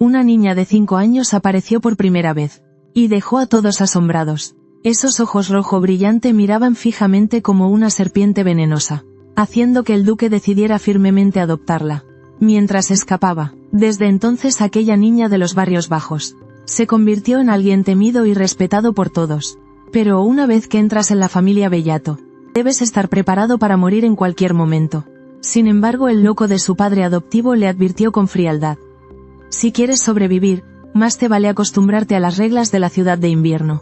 Una niña de 5 años apareció por primera vez. Y dejó a todos asombrados. Esos ojos rojo brillante miraban fijamente como una serpiente venenosa, haciendo que el duque decidiera firmemente adoptarla. Mientras escapaba, desde entonces aquella niña de los barrios bajos, se convirtió en alguien temido y respetado por todos. Pero una vez que entras en la familia Bellato, debes estar preparado para morir en cualquier momento. Sin embargo, el loco de su padre adoptivo le advirtió con frialdad. Si quieres sobrevivir, más te vale acostumbrarte a las reglas de la ciudad de invierno.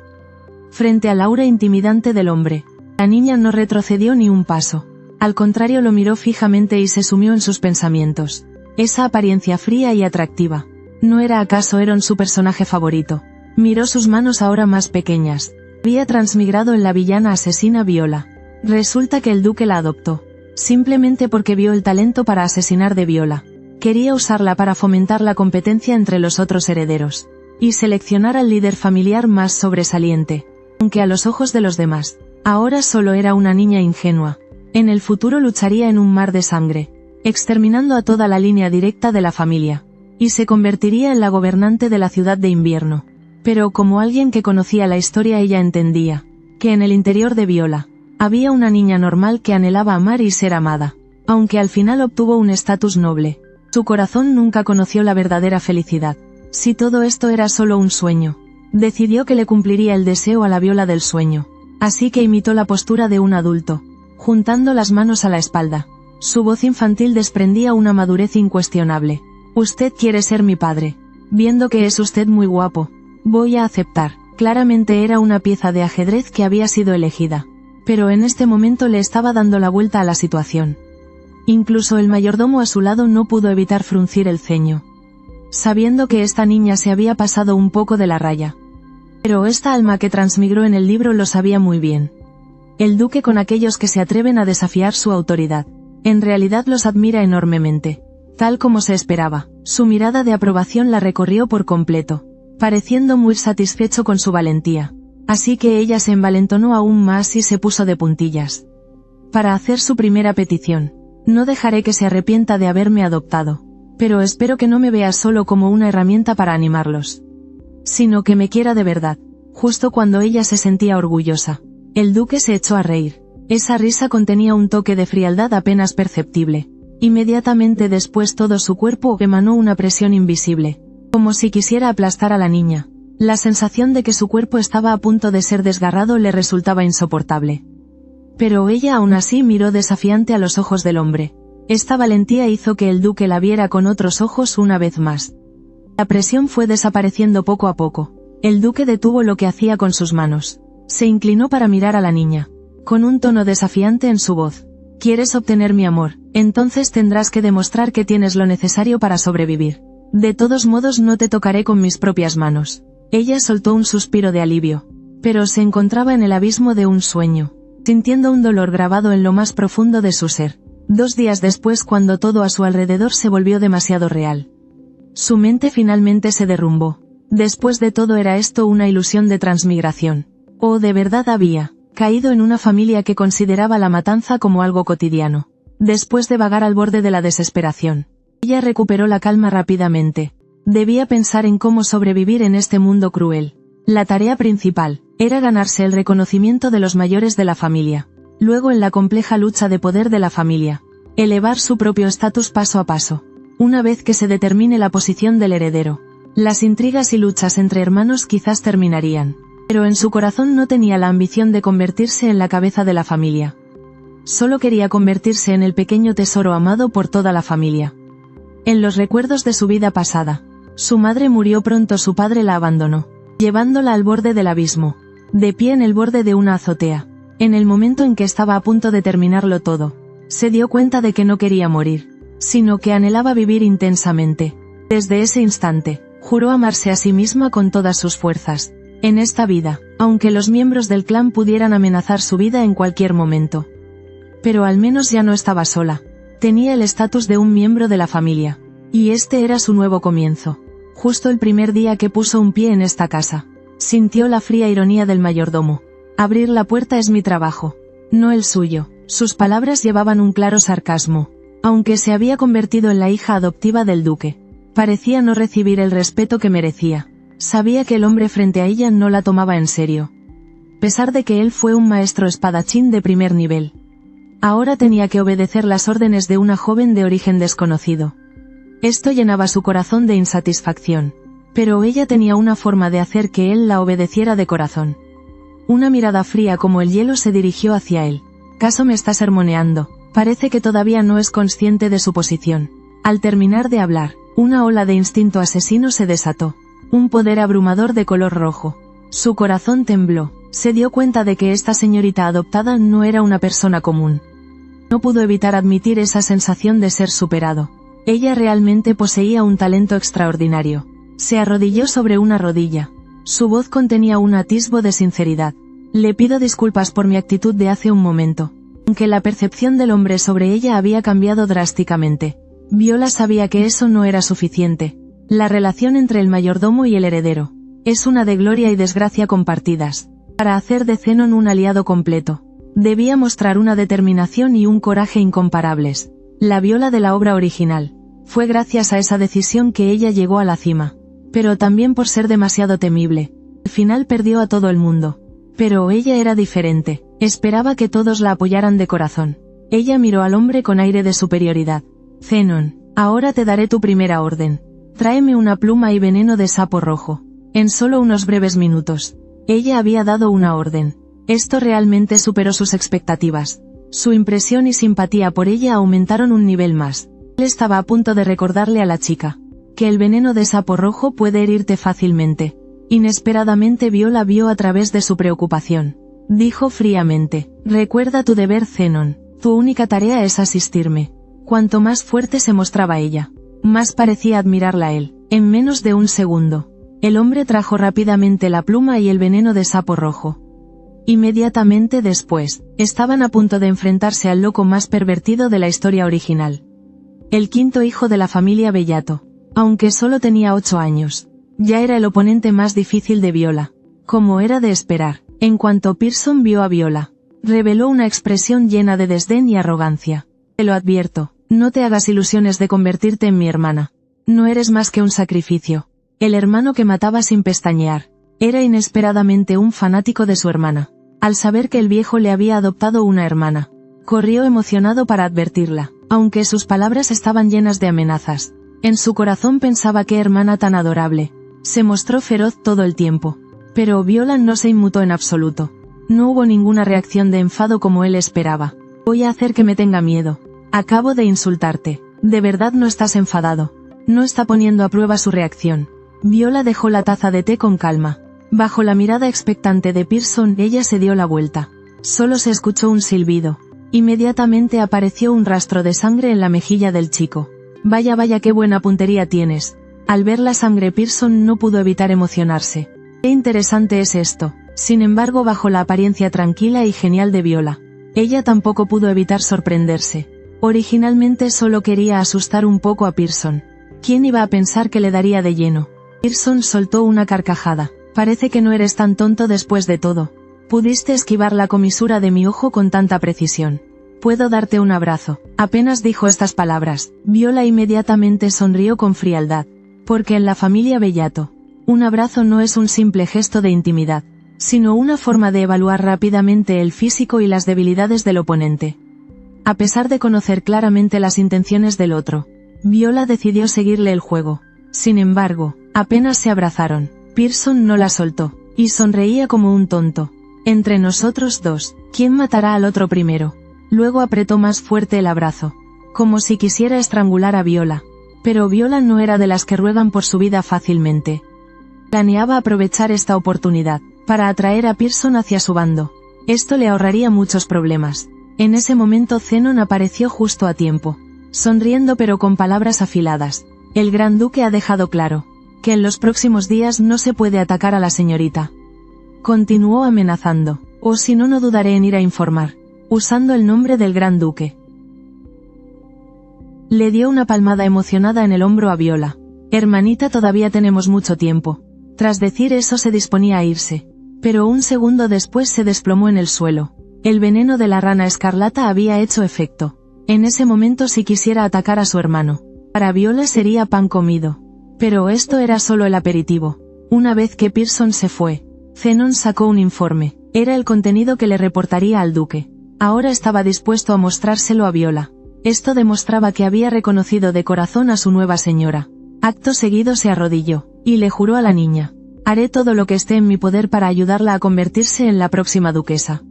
Frente al aura intimidante del hombre, la niña no retrocedió ni un paso. Al contrario, lo miró fijamente y se sumió en sus pensamientos. Esa apariencia fría y atractiva, ¿no era acaso Eron su personaje favorito? Miró sus manos ahora más pequeñas. Había transmigrado en la villana asesina Viola. Resulta que el duque la adoptó, simplemente porque vio el talento para asesinar de Viola. Quería usarla para fomentar la competencia entre los otros herederos, y seleccionar al líder familiar más sobresaliente. Aunque a los ojos de los demás, ahora solo era una niña ingenua. En el futuro lucharía en un mar de sangre, exterminando a toda la línea directa de la familia, y se convertiría en la gobernante de la ciudad de invierno. Pero como alguien que conocía la historia, ella entendía que en el interior de Viola había una niña normal que anhelaba amar y ser amada. Aunque al final obtuvo un estatus noble, su corazón nunca conoció la verdadera felicidad. Si todo esto era solo un sueño, decidió que le cumpliría el deseo a la Viola del sueño. Así que imitó la postura de un adulto, juntando las manos a la espalda. Su voz infantil desprendía una madurez incuestionable. Usted quiere ser mi padre. Viendo que es usted muy guapo, voy a aceptar. Claramente era una pieza de ajedrez que había sido elegida. Pero en este momento le estaba dando la vuelta a la situación. Incluso el mayordomo a su lado no pudo evitar fruncir el ceño, sabiendo que esta niña se había pasado un poco de la raya. Pero esta alma que transmigró en el libro lo sabía muy bien. El duque con aquellos que se atreven a desafiar su autoridad, en realidad los admira enormemente. Tal como se esperaba, su mirada de aprobación la recorrió por completo, pareciendo muy satisfecho con su valentía. Así que ella se envalentonó aún más y se puso de puntillas para hacer su primera petición. No dejaré que se arrepienta de haberme adoptado, pero espero que no me vea solo como una herramienta para animarlos, sino que me quiera de verdad. Justo cuando ella se sentía orgullosa, el duque se echó a reír. Esa risa contenía un toque de frialdad apenas perceptible. Inmediatamente después todo su cuerpo emanó una presión invisible, como si quisiera aplastar a la niña. La sensación de que su cuerpo estaba a punto de ser desgarrado le resultaba insoportable. Pero ella aún así miró desafiante a los ojos del hombre. Esta valentía hizo que el duque la viera con otros ojos una vez más. La presión fue desapareciendo poco a poco. El duque detuvo lo que hacía con sus manos. Se inclinó para mirar a la niña, con un tono desafiante en su voz. ¿Quieres obtener mi amor? Entonces tendrás que demostrar que tienes lo necesario para sobrevivir. De todos modos no te tocaré con mis propias manos. Ella soltó un suspiro de alivio, pero se encontraba en el abismo de un sueño, sintiendo un dolor grabado en lo más profundo de su ser. 2 días después, cuando todo a su alrededor se volvió demasiado real, su mente finalmente se derrumbó. Después de todo, ¿era esto una ilusión de transmigración? ¿O de verdad había caído en una familia que consideraba la matanza como algo cotidiano? Después de vagar al borde de la desesperación, ella recuperó la calma rápidamente. Debía pensar en cómo sobrevivir en este mundo cruel. La tarea principal era ganarse el reconocimiento de los mayores de la familia. Luego, en la compleja lucha de poder de la familia, elevar su propio estatus paso a paso. Una vez que se determine la posición del heredero, las intrigas y luchas entre hermanos quizás terminarían. Pero en su corazón no tenía la ambición de convertirse en la cabeza de la familia. Solo quería convertirse en el pequeño tesoro amado por toda la familia. En los recuerdos de su vida pasada, su madre murió pronto, su padre la abandonó, llevándola al borde del abismo, de pie en el borde de una azotea. En el momento en que estaba a punto de terminarlo todo, se dio cuenta de que no quería morir, sino que anhelaba vivir intensamente. Desde ese instante, juró amarse a sí misma con todas sus fuerzas. En esta vida, aunque los miembros del clan pudieran amenazar su vida en cualquier momento. Pero al menos ya no estaba sola. Tenía el estatus de un miembro de la familia. Y este era su nuevo comienzo. Justo el primer día que puso un pie en esta casa, sintió la fría ironía del mayordomo. Abrir la puerta es mi trabajo, no el suyo. Sus palabras llevaban un claro sarcasmo. Aunque se había convertido en la hija adoptiva del duque, Parecía no recibir el respeto que merecía. Sabía que el hombre frente a ella no la tomaba en serio. A pesar de que él fue un maestro espadachín de primer nivel. Ahora tenía que obedecer las órdenes de una joven de origen desconocido. Esto llenaba su corazón de insatisfacción. Pero ella tenía una forma de hacer que él la obedeciera de corazón. Una mirada fría como el hielo se dirigió hacia él. ¿Acaso me está sermoneando? Parece que todavía no es consciente de su posición. Al terminar de hablar, una ola de instinto asesino se desató. Un poder abrumador de color rojo. Su corazón tembló. Se dio cuenta de que esta señorita adoptada no era una persona común. No pudo evitar admitir esa sensación de ser superado. Ella realmente poseía un talento extraordinario. Se arrodilló sobre una rodilla. Su voz contenía un atisbo de sinceridad. Le pido disculpas por mi actitud de hace un momento. Aunque la percepción del hombre sobre ella había cambiado drásticamente. Viola sabía que eso no era suficiente. La relación entre el mayordomo y el heredero es una de gloria y desgracia compartidas. Para hacer de Zenon un aliado completo, debía mostrar una determinación y un coraje incomparables. La Viola de la obra original. Fue gracias a esa decisión que ella llegó a la cima. Pero también por ser demasiado temible. Al final perdió a todo el mundo. Pero ella era diferente. Esperaba que todos la apoyaran de corazón. Ella miró al hombre con aire de superioridad. Zenon, ahora te daré tu primera orden. Tráeme una pluma y veneno de sapo rojo. En solo unos breves minutos. Ella había dado una orden. Esto realmente superó sus expectativas. Su impresión y simpatía por ella aumentaron un nivel más. Él estaba a punto de recordarle a la chica que el veneno de sapo rojo puede herirte fácilmente. Inesperadamente Viola vio a través de su preocupación. Dijo fríamente, recuerda tu deber, Zenon. Tu única tarea es asistirme. Cuanto más fuerte se mostraba ella, más parecía admirarla él. En menos de un segundo, el hombre trajo rápidamente la pluma y el veneno de sapo rojo. Inmediatamente después, estaban a punto de enfrentarse al loco más pervertido de la historia original. El quinto hijo de la familia Bellato. Aunque solo tenía 8 años, ya era el oponente más difícil de Viola. Como era de esperar, en cuanto Pearson vio a Viola, reveló una expresión llena de desdén y arrogancia. Te lo advierto, no te hagas ilusiones de convertirte en mi hermana. No eres más que un sacrificio. El hermano que mataba sin pestañear. Era inesperadamente un fanático de su hermana. Al saber que el viejo le había adoptado una hermana, corrió emocionado para advertirla, aunque sus palabras estaban llenas de amenazas. En su corazón pensaba qué hermana tan adorable. Se mostró feroz todo el tiempo. Pero Viola no se inmutó en absoluto. No hubo ninguna reacción de enfado como él esperaba. Voy a hacer que me tenga miedo. Acabo de insultarte. ¿De verdad no estás enfadado? No está poniendo a prueba su reacción. Viola dejó la taza de té con calma. Bajo la mirada expectante de Pearson, ella se dio la vuelta. Solo se escuchó un silbido. Inmediatamente apareció un rastro de sangre en la mejilla del chico. Vaya qué buena puntería tienes. Al ver la sangre Pearson no pudo evitar emocionarse. Qué interesante es esto. Sin embargo, bajo la apariencia tranquila y genial de Viola, ella tampoco pudo evitar sorprenderse. Originalmente solo quería asustar un poco a Pearson. ¿Quién iba a pensar que le daría de lleno? Pearson soltó una carcajada. Parece que no eres tan tonto después de todo. Pudiste esquivar la comisura de mi ojo con tanta precisión. Puedo darte un abrazo. Apenas dijo estas palabras, Viola inmediatamente sonrió con frialdad. Porque en la familia Bellato, un abrazo no es un simple gesto de intimidad, sino una forma de evaluar rápidamente el físico y las debilidades del oponente. A pesar de conocer claramente las intenciones del otro, Viola decidió seguirle el juego. Sin embargo, apenas se abrazaron, Pearson no la soltó, y sonreía como un tonto. Entre nosotros dos, ¿quién matará al otro primero? Luego apretó más fuerte el abrazo, como si quisiera estrangular a Viola. Pero Viola no era de las que ruegan por su vida fácilmente. Planeaba aprovechar esta oportunidad, para atraer a Pearson hacia su bando. Esto le ahorraría muchos problemas. En ese momento Zenon apareció justo a tiempo. Sonriendo pero con palabras afiladas. El Gran Duque ha dejado claro, que en los próximos días no se puede atacar a la señorita. Continuó amenazando, o si no, no dudaré en ir a informar, usando el nombre del Gran Duque. Le dio una palmada emocionada en el hombro a Viola. Hermanita, todavía tenemos mucho tiempo. Tras decir eso se disponía a irse. Pero un segundo después se desplomó en el suelo. El veneno de la rana escarlata había hecho efecto. En ese momento, si quisiera atacar a su hermano, para Viola sería pan comido. Pero esto era solo el aperitivo. Una vez que Pearson se fue, Zenon sacó un informe. Era el contenido que le reportaría al duque. Ahora estaba dispuesto a mostrárselo a Viola. Esto demostraba que había reconocido de corazón a su nueva señora. Acto seguido se arrodilló, y le juró a la niña: haré todo lo que esté en mi poder para ayudarla a convertirse en la próxima duquesa.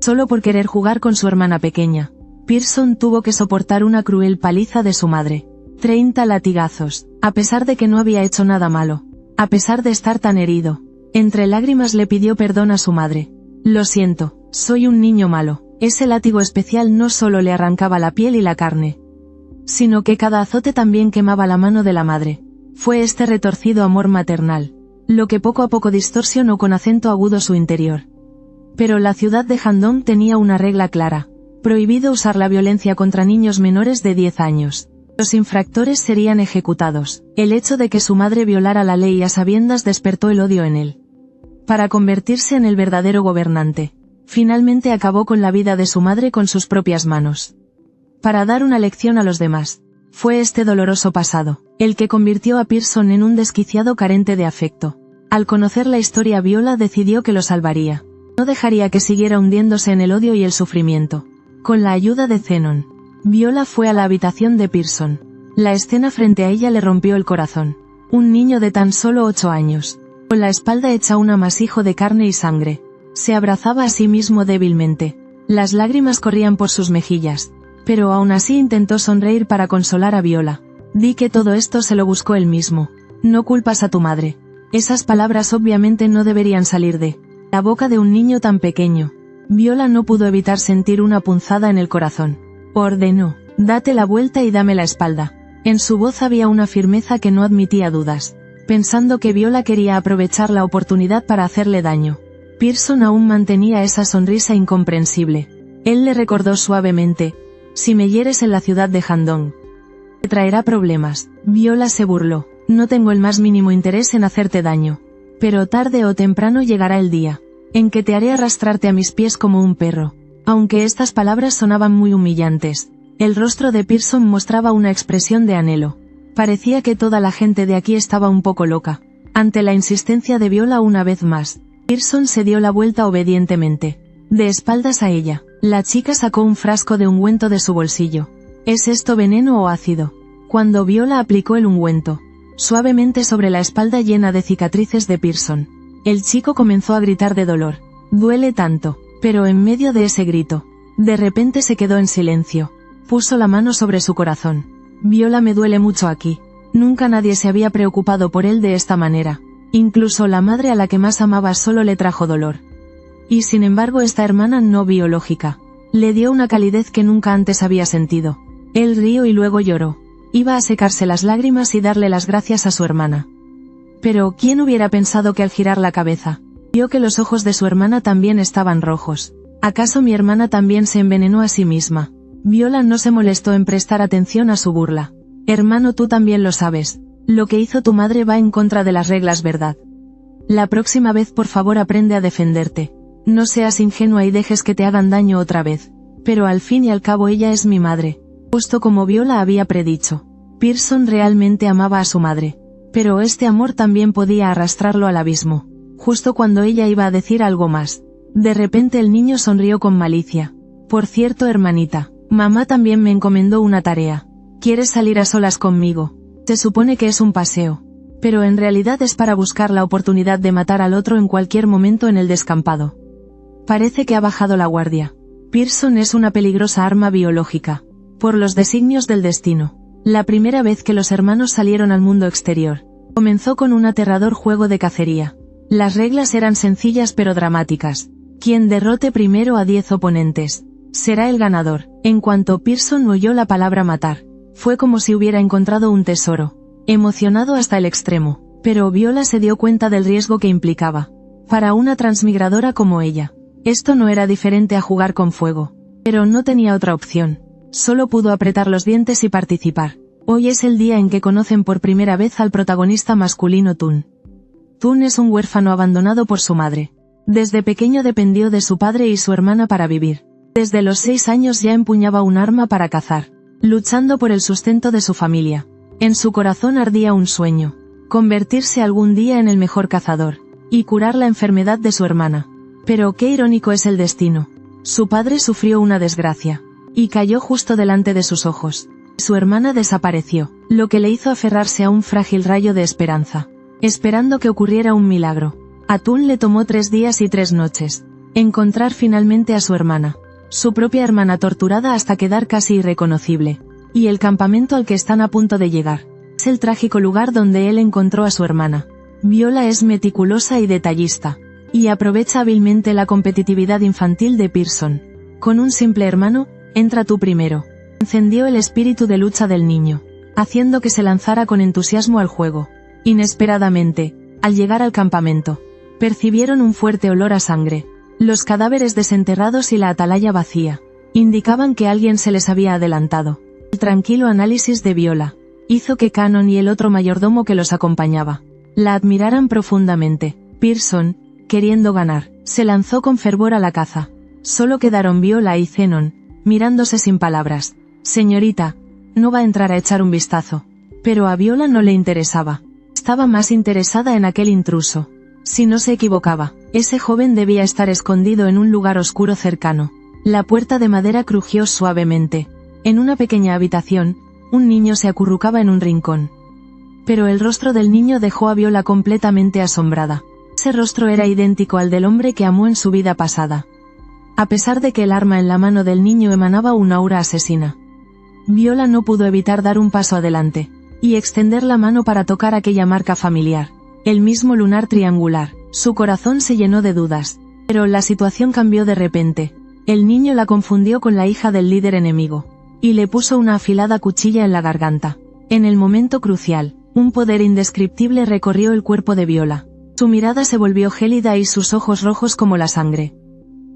Solo por querer jugar con su hermana pequeña, Pearson tuvo que soportar una cruel paliza de su madre. 30 latigazos, a pesar de que no había hecho nada malo. A pesar de estar tan herido. Entre lágrimas le pidió perdón a su madre. Lo siento, soy un niño malo. Ese látigo especial no solo le arrancaba la piel y la carne, sino que cada azote también quemaba la mano de la madre. Fue este retorcido amor maternal, lo que poco a poco distorsionó con acento agudo su interior. Pero la ciudad de Handong tenía una regla clara: prohibido usar la violencia contra niños menores de 10 años. Los infractores serían ejecutados. El hecho de que su madre violara la ley a sabiendas despertó el odio en él. Para convertirse en el verdadero gobernante, finalmente acabó con la vida de su madre con sus propias manos. Para dar una lección a los demás. Fue este doloroso pasado, el que convirtió a Pearson en un desquiciado carente de afecto. Al conocer la historia, Viola decidió que lo salvaría. No dejaría que siguiera hundiéndose en el odio y el sufrimiento. Con la ayuda de Zenon, Viola fue a la habitación de Pearson. La escena frente a ella le rompió el corazón. Un niño de tan solo 8 años, con la espalda hecha un amasijo de carne y sangre, se abrazaba a sí mismo débilmente. Las lágrimas corrían por sus mejillas, pero aún así intentó sonreír para consolar a Viola. Di que todo esto se lo buscó él mismo. No culpas a tu madre. Esas palabras obviamente no deberían salir de la boca de un niño tan pequeño. Viola no pudo evitar sentir una punzada en el corazón. Ordenó: date la vuelta y dame la espalda. En su voz había una firmeza que no admitía dudas. Pensando que Viola quería aprovechar la oportunidad para hacerle daño, Pearson aún mantenía esa sonrisa incomprensible. Él le recordó suavemente: si me hieres en la ciudad de Handong, te traerá problemas. Viola se burló: no tengo el más mínimo interés en hacerte daño. Pero tarde o temprano llegará el día en que te haré arrastrarte a mis pies como un perro. Aunque estas palabras sonaban muy humillantes, el rostro de Pearson mostraba una expresión de anhelo. Parecía que toda la gente de aquí estaba un poco loca. Ante la insistencia de Viola una vez más, Pearson se dio la vuelta obedientemente. De espaldas a ella, la chica sacó un frasco de ungüento de su bolsillo. ¿Es esto veneno o ácido? Cuando Viola aplicó el ungüento suavemente sobre la espalda llena de cicatrices de Pearson, el chico comenzó a gritar de dolor. Duele tanto. Pero en medio de ese grito, de repente se quedó en silencio. Puso la mano sobre su corazón. Viola, me duele mucho aquí. Nunca nadie se había preocupado por él de esta manera. Incluso la madre a la que más amaba solo le trajo dolor. Y sin embargo esta hermana no biológica le dio una calidez que nunca antes había sentido. Él rió y luego lloró. Iba a secarse las lágrimas y darle las gracias a su hermana. Pero ¿quién hubiera pensado que al girar la cabeza, vio que los ojos de su hermana también estaban rojos? ¿Acaso mi hermana también se envenenó a sí misma? Viola no se molestó en prestar atención a su burla. Hermano, tú también lo sabes. Lo que hizo tu madre va en contra de las reglas, ¿verdad? La próxima vez por favor aprende a defenderte. No seas ingenua y dejes que te hagan daño otra vez. Pero al fin y al cabo ella es mi madre. Justo como Viola había predicho. Pearson realmente amaba a su madre. Pero este amor también podía arrastrarlo al abismo. Justo cuando ella iba a decir algo más, de repente el niño sonrió con malicia. Por cierto, hermanita, mamá también me encomendó una tarea. ¿Quieres salir a solas conmigo? Se supone que es un paseo, pero en realidad es para buscar la oportunidad de matar al otro en cualquier momento en el descampado. Parece que ha bajado la guardia. Pearson es una peligrosa arma biológica. Por los designios del destino. La primera vez que los hermanos salieron al mundo exterior, comenzó con un aterrador juego de cacería. Las reglas eran sencillas pero dramáticas. Quien derrote primero a 10 oponentes será el ganador. En cuanto Pearson oyó la palabra matar, fue como si hubiera encontrado un tesoro. Emocionado hasta el extremo, pero Viola se dio cuenta del riesgo que implicaba. Para una transmigradora como ella, esto no era diferente a jugar con fuego. Pero no tenía otra opción. Solo pudo apretar los dientes y participar. Hoy es el día en que conocen por primera vez al protagonista masculino Tun. Tun es un huérfano abandonado por su madre. Desde pequeño dependió de su padre y su hermana para vivir. Desde los 6 años ya empuñaba un arma para cazar, luchando por el sustento de su familia. En su corazón ardía un sueño: convertirse algún día en el mejor cazador, y curar la enfermedad de su hermana. Pero qué irónico es el destino. Su padre sufrió una desgracia, y cayó justo delante de sus ojos. Su hermana desapareció, lo que le hizo aferrarse a un frágil rayo de esperanza, esperando que ocurriera un milagro. A Tun le tomó 3 días y 3 noches encontrar finalmente a su hermana, su propia hermana torturada hasta quedar casi irreconocible, y el campamento al que están a punto de llegar es el trágico lugar donde él encontró a su hermana. Viola es meticulosa y detallista, y aprovecha hábilmente la competitividad infantil de Pearson. Con un simple hermano, entra tú primero. Encendió el espíritu de lucha del niño, haciendo que se lanzara con entusiasmo al juego. Inesperadamente, al llegar al campamento, percibieron un fuerte olor a sangre. Los cadáveres desenterrados y la atalaya vacía indicaban que alguien se les había adelantado. El tranquilo análisis de Viola hizo que Cannon y el otro mayordomo que los acompañaba la admiraran profundamente. Pearson, queriendo ganar, se lanzó con fervor a la caza. Solo quedaron Viola y Zenon, mirándose sin palabras. Señorita, no va a entrar a echar un vistazo. Pero a Viola no le interesaba. Estaba más interesada en aquel intruso. Si no se equivocaba, ese joven debía estar escondido en un lugar oscuro cercano. La puerta de madera crujió suavemente. En una pequeña habitación, un niño se acurrucaba en un rincón. Pero el rostro del niño dejó a Viola completamente asombrada. Ese rostro era idéntico al del hombre que amó en su vida pasada. A pesar de que el arma en la mano del niño emanaba una aura asesina, Viola no pudo evitar dar un paso adelante y extender la mano para tocar aquella marca familiar. El mismo lunar triangular. Su corazón se llenó de dudas. Pero la situación cambió de repente. El niño la confundió con la hija del líder enemigo, y le puso una afilada cuchilla en la garganta. En el momento crucial, un poder indescriptible recorrió el cuerpo de Viola. Su mirada se volvió gélida y sus ojos rojos como la sangre.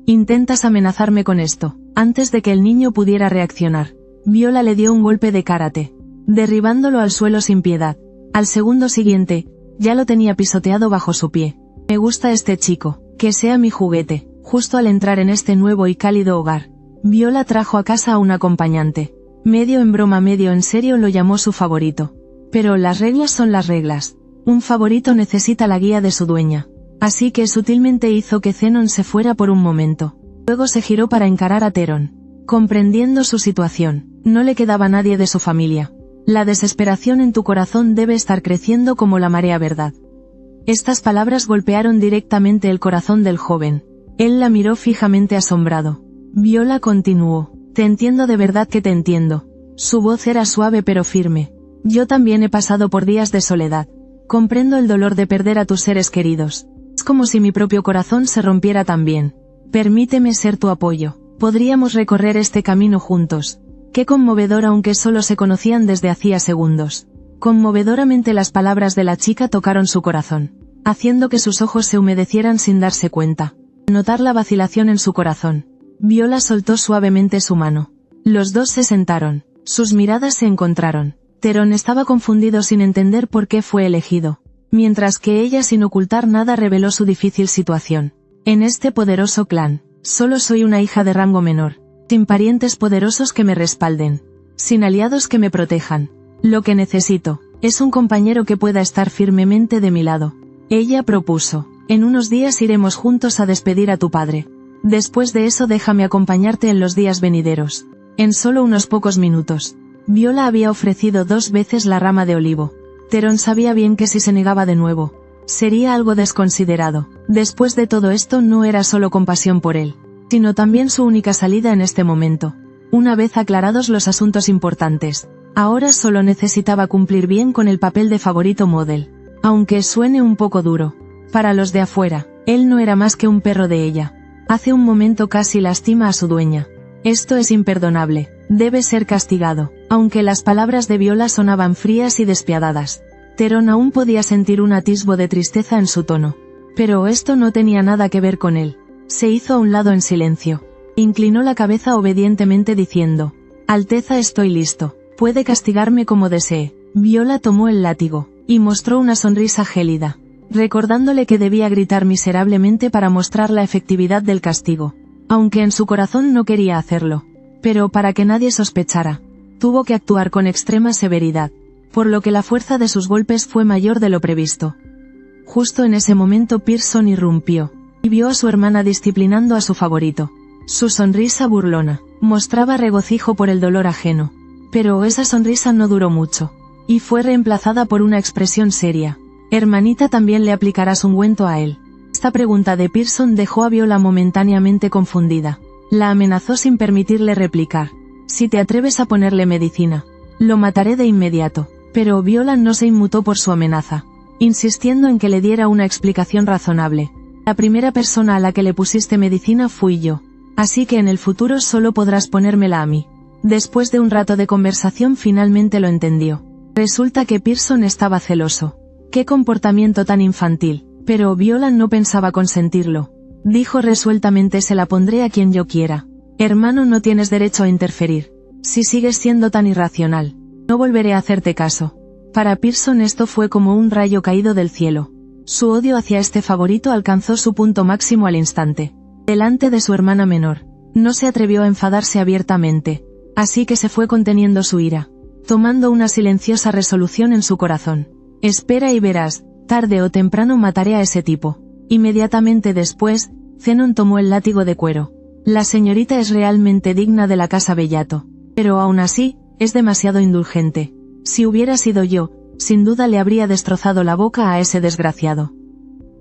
«¿Intentas amenazarme con esto?». Antes de que el niño pudiera reaccionar, Viola le dio un golpe de karate, derribándolo al suelo sin piedad. Al segundo siguiente, ya lo tenía pisoteado bajo su pie. «Me gusta este chico, que sea mi juguete». Justo al entrar en este nuevo y cálido hogar, Viola trajo a casa a un acompañante. Medio en broma, medio en serio lo llamó su favorito. Pero las reglas son las reglas. Un favorito necesita la guía de su dueña. Así que sutilmente hizo que Zenon se fuera por un momento. Luego se giró para encarar a Theron. Comprendiendo su situación, no le quedaba nadie de su familia. La desesperación en tu corazón debe estar creciendo como la marea, ¿verdad? Estas palabras golpearon directamente el corazón del joven. Él la miró fijamente asombrado. Viola continuó: «Te entiendo, de verdad que te entiendo». Su voz era suave pero firme. «Yo también he pasado por días de soledad. Comprendo el dolor de perder a tus seres queridos. Es como si mi propio corazón se rompiera también. Permíteme ser tu apoyo. Podríamos recorrer este camino juntos». Qué conmovedor, aunque solo se conocían desde hacía segundos. Conmovedoramente las palabras de la chica tocaron su corazón, haciendo que sus ojos se humedecieran sin darse cuenta. Al notar la vacilación en su corazón, Viola soltó suavemente su mano. Los dos se sentaron. Sus miradas se encontraron. Theron estaba confundido sin entender por qué fue elegido, mientras que ella, sin ocultar nada, reveló su difícil situación. «En este poderoso clan, solo soy una hija de rango menor, sin parientes poderosos que me respalden, sin aliados que me protejan. Lo que necesito es un compañero que pueda estar firmemente de mi lado». Ella propuso: «En unos días iremos juntos a despedir a tu padre. Después de eso déjame acompañarte en los días venideros». En solo unos pocos minutos, Viola había ofrecido 2 veces la rama de olivo. Theron sabía bien que si se negaba de nuevo, sería algo desconsiderado. Después de todo esto no era solo compasión por él, sino también su única salida en este momento. Una vez aclarados los asuntos importantes, ahora solo necesitaba cumplir bien con el papel de favorito model. Aunque suene un poco duro, para los de afuera, él no era más que un perro de ella. Hace un momento casi lastima a su dueña. Esto es imperdonable, debe ser castigado. Aunque las palabras de Viola sonaban frías y despiadadas, Theron aún podía sentir un atisbo de tristeza en su tono. Pero esto no tenía nada que ver con él. Se hizo a un lado en silencio. Inclinó la cabeza obedientemente diciendo: «Alteza, estoy listo. Puede castigarme como desee». Viola tomó el látigo, y mostró una sonrisa gélida, recordándole que debía gritar miserablemente para mostrar la efectividad del castigo. Aunque en su corazón no quería hacerlo. Pero para que nadie sospechara, tuvo que actuar con extrema severidad. por lo que la fuerza de sus golpes fue mayor de lo previsto. Justo en ese momento Pearson irrumpió, y vio a su hermana disciplinando a su favorito. Su sonrisa burlona mostraba regocijo por el dolor ajeno. Pero esa sonrisa no duró mucho, y fue reemplazada por una expresión seria. «Hermanita, ¿también le aplicarás ungüento a él?». Esta pregunta de Pearson dejó a Viola momentáneamente confundida. La amenazó sin permitirle replicar. «Si te atreves a ponerle medicina, lo mataré de inmediato». Pero Viola no se inmutó por su amenaza, insistiendo en que le diera una explicación razonable. «La primera persona a la que le pusiste medicina fui yo. Así que en el futuro solo podrás ponérmela a mí». Después de un rato de conversación finalmente lo entendió. Resulta que Pearson estaba celoso. ¡Qué comportamiento tan infantil! Pero Viola no pensaba consentirlo. Dijo resueltamente: «Se la pondré a quien yo quiera. Hermano, no tienes derecho a interferir. Si sigues siendo tan irracional, no volveré a hacerte caso». Para Pearson esto fue como un rayo caído del cielo. Su odio hacia este favorito alcanzó su punto máximo al instante. Delante de su hermana menor, no se atrevió a enfadarse abiertamente. Así que se fue conteniendo su ira, tomando una silenciosa resolución en su corazón. «Espera y verás, tarde o temprano mataré a ese tipo». Inmediatamente después, Zenon tomó el látigo de cuero. «La señorita es realmente digna de la casa Bellato. Pero aún así, es demasiado indulgente. Si hubiera sido yo, sin duda le habría destrozado la boca a ese desgraciado.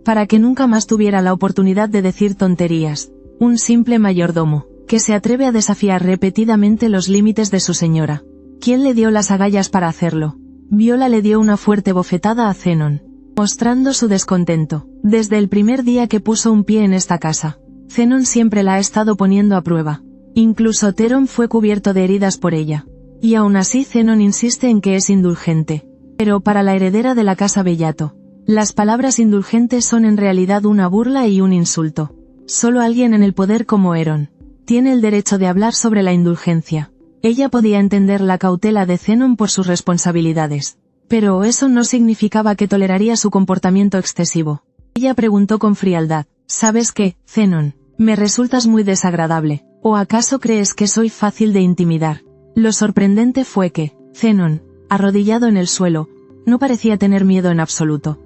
Para que nunca más tuviera la oportunidad de decir tonterías. Un simple mayordomo, que se atreve a desafiar repetidamente los límites de su señora. ¿Quién le dio las agallas para hacerlo?». Viola le dio una fuerte bofetada a Zenon, mostrando su descontento. Desde el primer día que puso un pie en esta casa, Zenon siempre la ha estado poniendo a prueba. Incluso Theron fue cubierto de heridas por ella. Y aún así Zenon insiste en que es indulgente. Pero para la heredera de la casa Bellato, las palabras indulgentes son en realidad una burla y un insulto. Solo alguien en el poder como Euron tiene el derecho de hablar sobre la indulgencia. Ella podía entender la cautela de Zenon por sus responsabilidades. Pero eso no significaba que toleraría su comportamiento excesivo. Ella preguntó con frialdad: «¿Sabes qué, Zenon? Me resultas muy desagradable. ¿O acaso crees que soy fácil de intimidar?». Lo sorprendente fue que Zenon, arrodillado en el suelo, no parecía tener miedo en absoluto.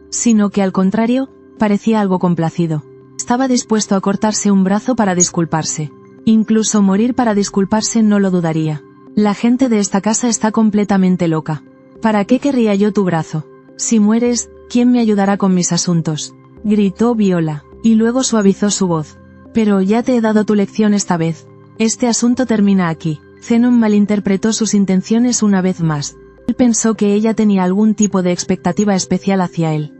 Sino que al contrario, parecía algo complacido. Estaba dispuesto a cortarse un brazo para disculparse. Incluso morir para disculparse no lo dudaría. «La gente de esta casa está completamente loca. ¿Para qué querría yo tu brazo? Si mueres, ¿quién me ayudará con mis asuntos?», gritó Viola, y luego suavizó su voz. «Pero ya te he dado tu lección esta vez. Este asunto termina aquí». Zenon malinterpretó sus intenciones una vez más. Él pensó que ella tenía algún tipo de expectativa especial hacia él.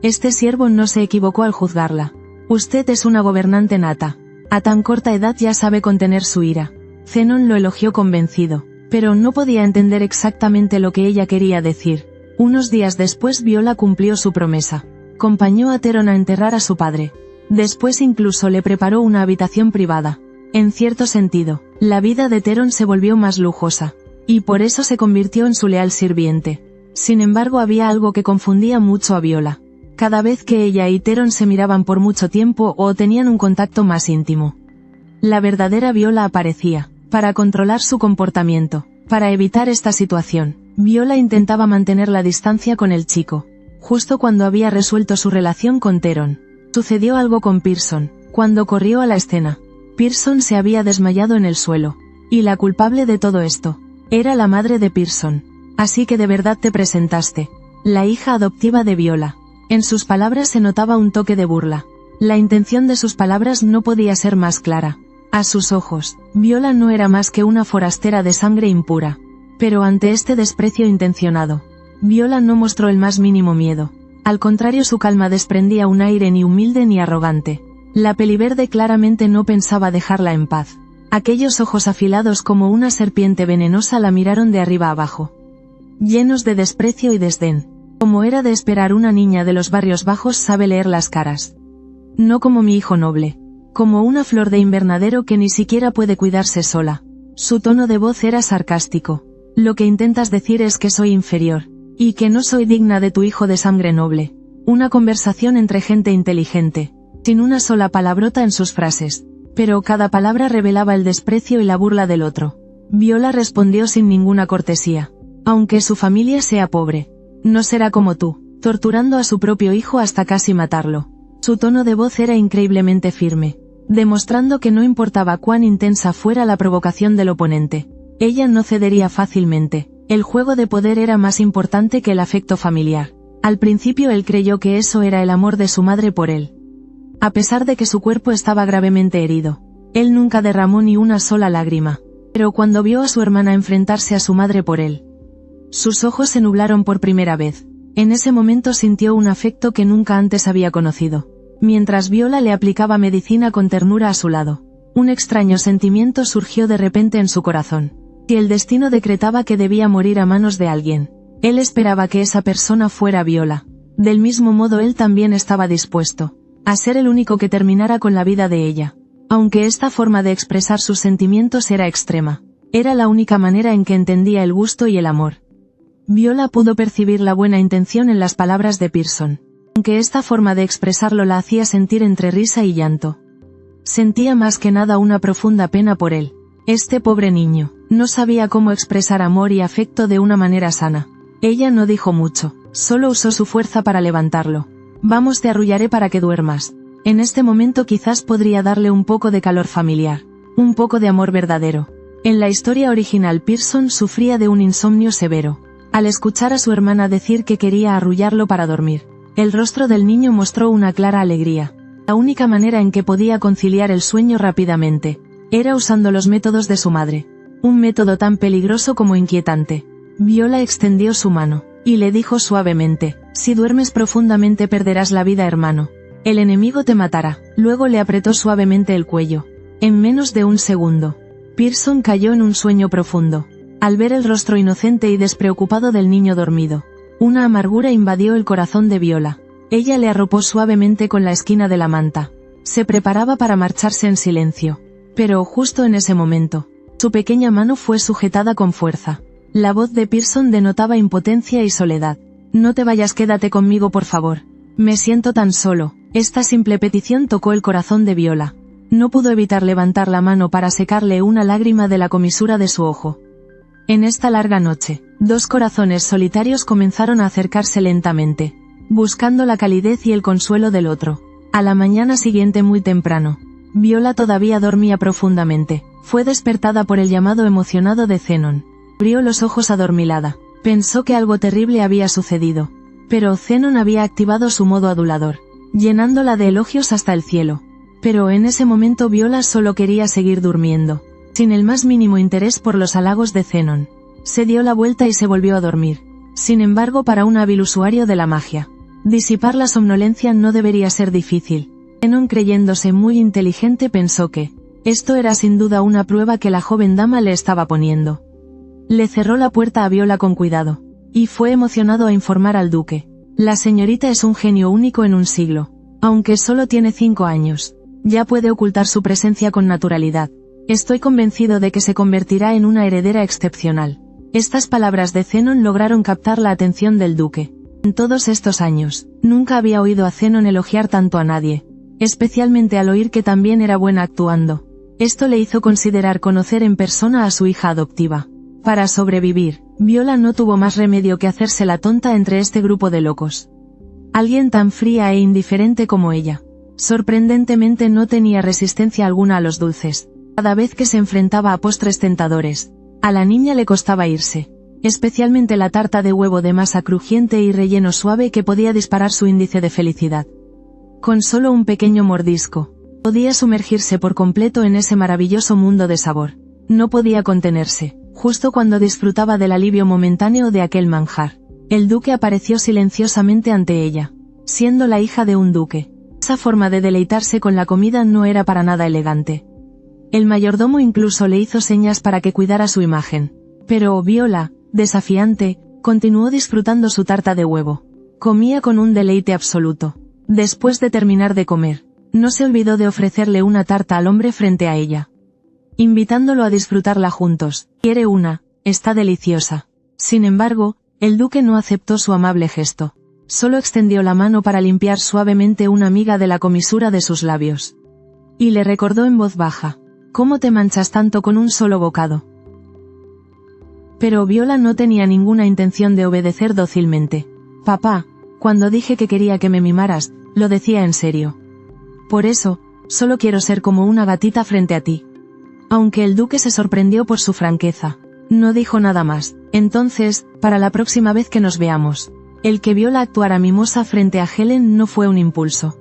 Este siervo no se equivocó al juzgarla. «Usted es una gobernante nata. A tan corta edad ya sabe contener su ira». Zenon lo elogió convencido, pero no podía entender exactamente lo que ella quería decir. Unos días después Viola cumplió su promesa. Acompañó a Theron a enterrar a su padre. Después incluso le preparó una habitación privada. En cierto sentido, la vida de Theron se volvió más lujosa, y por eso se convirtió en su leal sirviente. Sin embargo, había algo que confundía mucho a Viola. Cada vez que ella y Theron se miraban por mucho tiempo o tenían un contacto más íntimo, la verdadera Viola aparecía. Para controlar su comportamiento, para evitar esta situación, Viola intentaba mantener la distancia con el chico. Justo cuando había resuelto su relación con Theron, sucedió algo con Pearson. Cuando corrió a la escena, Pearson se había desmayado en el suelo. Y la culpable de todo esto era la madre de Pearson. «Así que de verdad te presentaste. La hija adoptiva de Viola». En sus palabras se notaba un toque de burla. La intención de sus palabras no podía ser más clara. A sus ojos, Viola no era más que una forastera de sangre impura. Pero ante este desprecio intencionado, Viola no mostró el más mínimo miedo. Al contrario, su calma desprendía un aire ni humilde ni arrogante. La peliverde claramente no pensaba dejarla en paz. Aquellos ojos afilados como una serpiente venenosa la miraron de arriba abajo, llenos de desprecio y desdén. Como era de esperar, una niña de los barrios bajos sabe leer las caras. No como mi hijo noble. Como una flor de invernadero que ni siquiera puede cuidarse sola. Su tono de voz era sarcástico. «Lo que intentas decir es que soy inferior, y que no soy digna de tu hijo de sangre noble». Una conversación entre gente inteligente, sin una sola palabrota en sus frases. Pero cada palabra revelaba el desprecio y la burla del otro. Viola respondió sin ninguna cortesía. Aunque su familia sea pobre. No será como tú, torturando a su propio hijo hasta casi matarlo. Su tono de voz era increíblemente firme, demostrando que no importaba cuán intensa fuera la provocación del oponente. Ella no cedería fácilmente. El juego de poder era más importante que el afecto familiar. Al principio él creyó que eso era el amor de su madre por él. A pesar de que su cuerpo estaba gravemente herido, él nunca derramó ni una sola lágrima. Pero cuando vio a su hermana enfrentarse a su madre por él, sus ojos se nublaron por primera vez. En ese momento sintió un afecto que nunca antes había conocido. Mientras Viola le aplicaba medicina con ternura a su lado, un extraño sentimiento surgió de repente en su corazón. Si el destino decretaba que debía morir a manos de alguien, él esperaba que esa persona fuera Viola. Del mismo modo él también estaba dispuesto a ser el único que terminara con la vida de ella. Aunque esta forma de expresar sus sentimientos era extrema, era la única manera en que entendía el gusto y el amor. Viola pudo percibir la buena intención en las palabras de Pearson, aunque esta forma de expresarlo la hacía sentir entre risa y llanto. Sentía más que nada una profunda pena por él. Este pobre niño no sabía cómo expresar amor y afecto de una manera sana. Ella no dijo mucho, solo usó su fuerza para levantarlo. Vamos, te arrullaré para que duermas. En este momento quizás podría darle un poco de calor familiar, un poco de amor verdadero. En la historia original Pearson sufría de un insomnio severo. Al escuchar a su hermana decir que quería arrullarlo para dormir, el rostro del niño mostró una clara alegría. La única manera en que podía conciliar el sueño rápidamente era usando los métodos de su madre. Un método tan peligroso como inquietante. Viola extendió su mano y le dijo suavemente: si duermes profundamente perderás la vida, hermano. El enemigo te matará. Luego le apretó suavemente el cuello. En menos de un segundo, Pearson cayó en un sueño profundo. Al ver el rostro inocente y despreocupado del niño dormido, una amargura invadió el corazón de Viola. Ella le arropó suavemente con la esquina de la manta. Se preparaba para marcharse en silencio. Pero justo en ese momento, su pequeña mano fue sujetada con fuerza. La voz de Pearson denotaba impotencia y soledad. No te vayas, quédate conmigo por favor. Me siento tan solo. Esta simple petición tocó el corazón de Viola. No pudo evitar levantar la mano para secarle una lágrima de la comisura de su ojo. En esta larga noche, dos corazones solitarios comenzaron a acercarse lentamente, buscando la calidez y el consuelo del otro. A la mañana siguiente muy temprano, Viola todavía dormía profundamente. Fue despertada por el llamado emocionado de Zenon. Abrió los ojos adormilada. Pensó que algo terrible había sucedido. Pero Zenon había activado su modo adulador, llenándola de elogios hasta el cielo. Pero en ese momento Viola solo quería seguir durmiendo, sin el más mínimo interés por los halagos de Zenon. Se dio la vuelta y se volvió a dormir. Sin embargo, para un hábil usuario de la magia, disipar la somnolencia no debería ser difícil. Zenon, creyéndose muy inteligente, pensó que esto era sin duda una prueba que la joven dama le estaba poniendo. Le cerró la puerta a Viola con cuidado, y fue emocionado a informar al duque: la señorita es un genio único en un siglo. Aunque solo tiene 5 años, ya puede ocultar su presencia con naturalidad. Estoy convencido de que se convertirá en una heredera excepcional. Estas palabras de Zenon lograron captar la atención del duque. En todos estos años, nunca había oído a Zenon elogiar tanto a nadie, especialmente al oír que también era buena actuando. Esto le hizo considerar conocer en persona a su hija adoptiva. Para sobrevivir, Viola no tuvo más remedio que hacerse la tonta entre este grupo de locos. Alguien tan fría e indiferente como ella. Sorprendentemente no tenía resistencia alguna a los dulces. Cada vez que se enfrentaba a postres tentadores, a la niña le costaba irse. Especialmente la tarta de huevo de masa crujiente y relleno suave que podía disparar su índice de felicidad. Con solo un pequeño mordisco, podía sumergirse por completo en ese maravilloso mundo de sabor. No podía contenerse. Justo cuando disfrutaba del alivio momentáneo de aquel manjar, el duque apareció silenciosamente ante ella. Siendo la hija de un duque, esa forma de deleitarse con la comida no era para nada elegante. El mayordomo incluso le hizo señas para que cuidara su imagen. Pero Viola, desafiante, continuó disfrutando su tarta de huevo. Comía con un deleite absoluto. Después de terminar de comer, no se olvidó de ofrecerle una tarta al hombre frente a ella, invitándolo a disfrutarla juntos. ¿Quiere una? Está deliciosa. Sin embargo, el duque no aceptó su amable gesto. Solo extendió la mano para limpiar suavemente una miga de la comisura de sus labios. Y le recordó en voz baja: ¿cómo te manchas tanto con un solo bocado? Pero Viola no tenía ninguna intención de obedecer dócilmente. Papá, cuando dije que quería que me mimaras, lo decía en serio. Por eso, solo quiero ser como una gatita frente a ti. Aunque el duque se sorprendió por su franqueza. No dijo nada más. Entonces, para la próxima vez que nos veamos. El que Viola actuara mimosa frente a Helen no fue un impulso.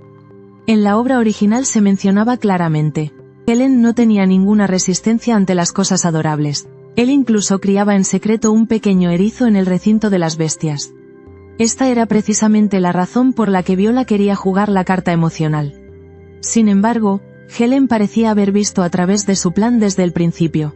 En la obra original se mencionaba claramente. Helen no tenía ninguna resistencia ante las cosas adorables. Él incluso criaba en secreto un pequeño erizo en el recinto de las bestias. Esta era precisamente la razón por la que Viola quería jugar la carta emocional. Sin embargo, Helen parecía haber visto a través de su plan desde el principio.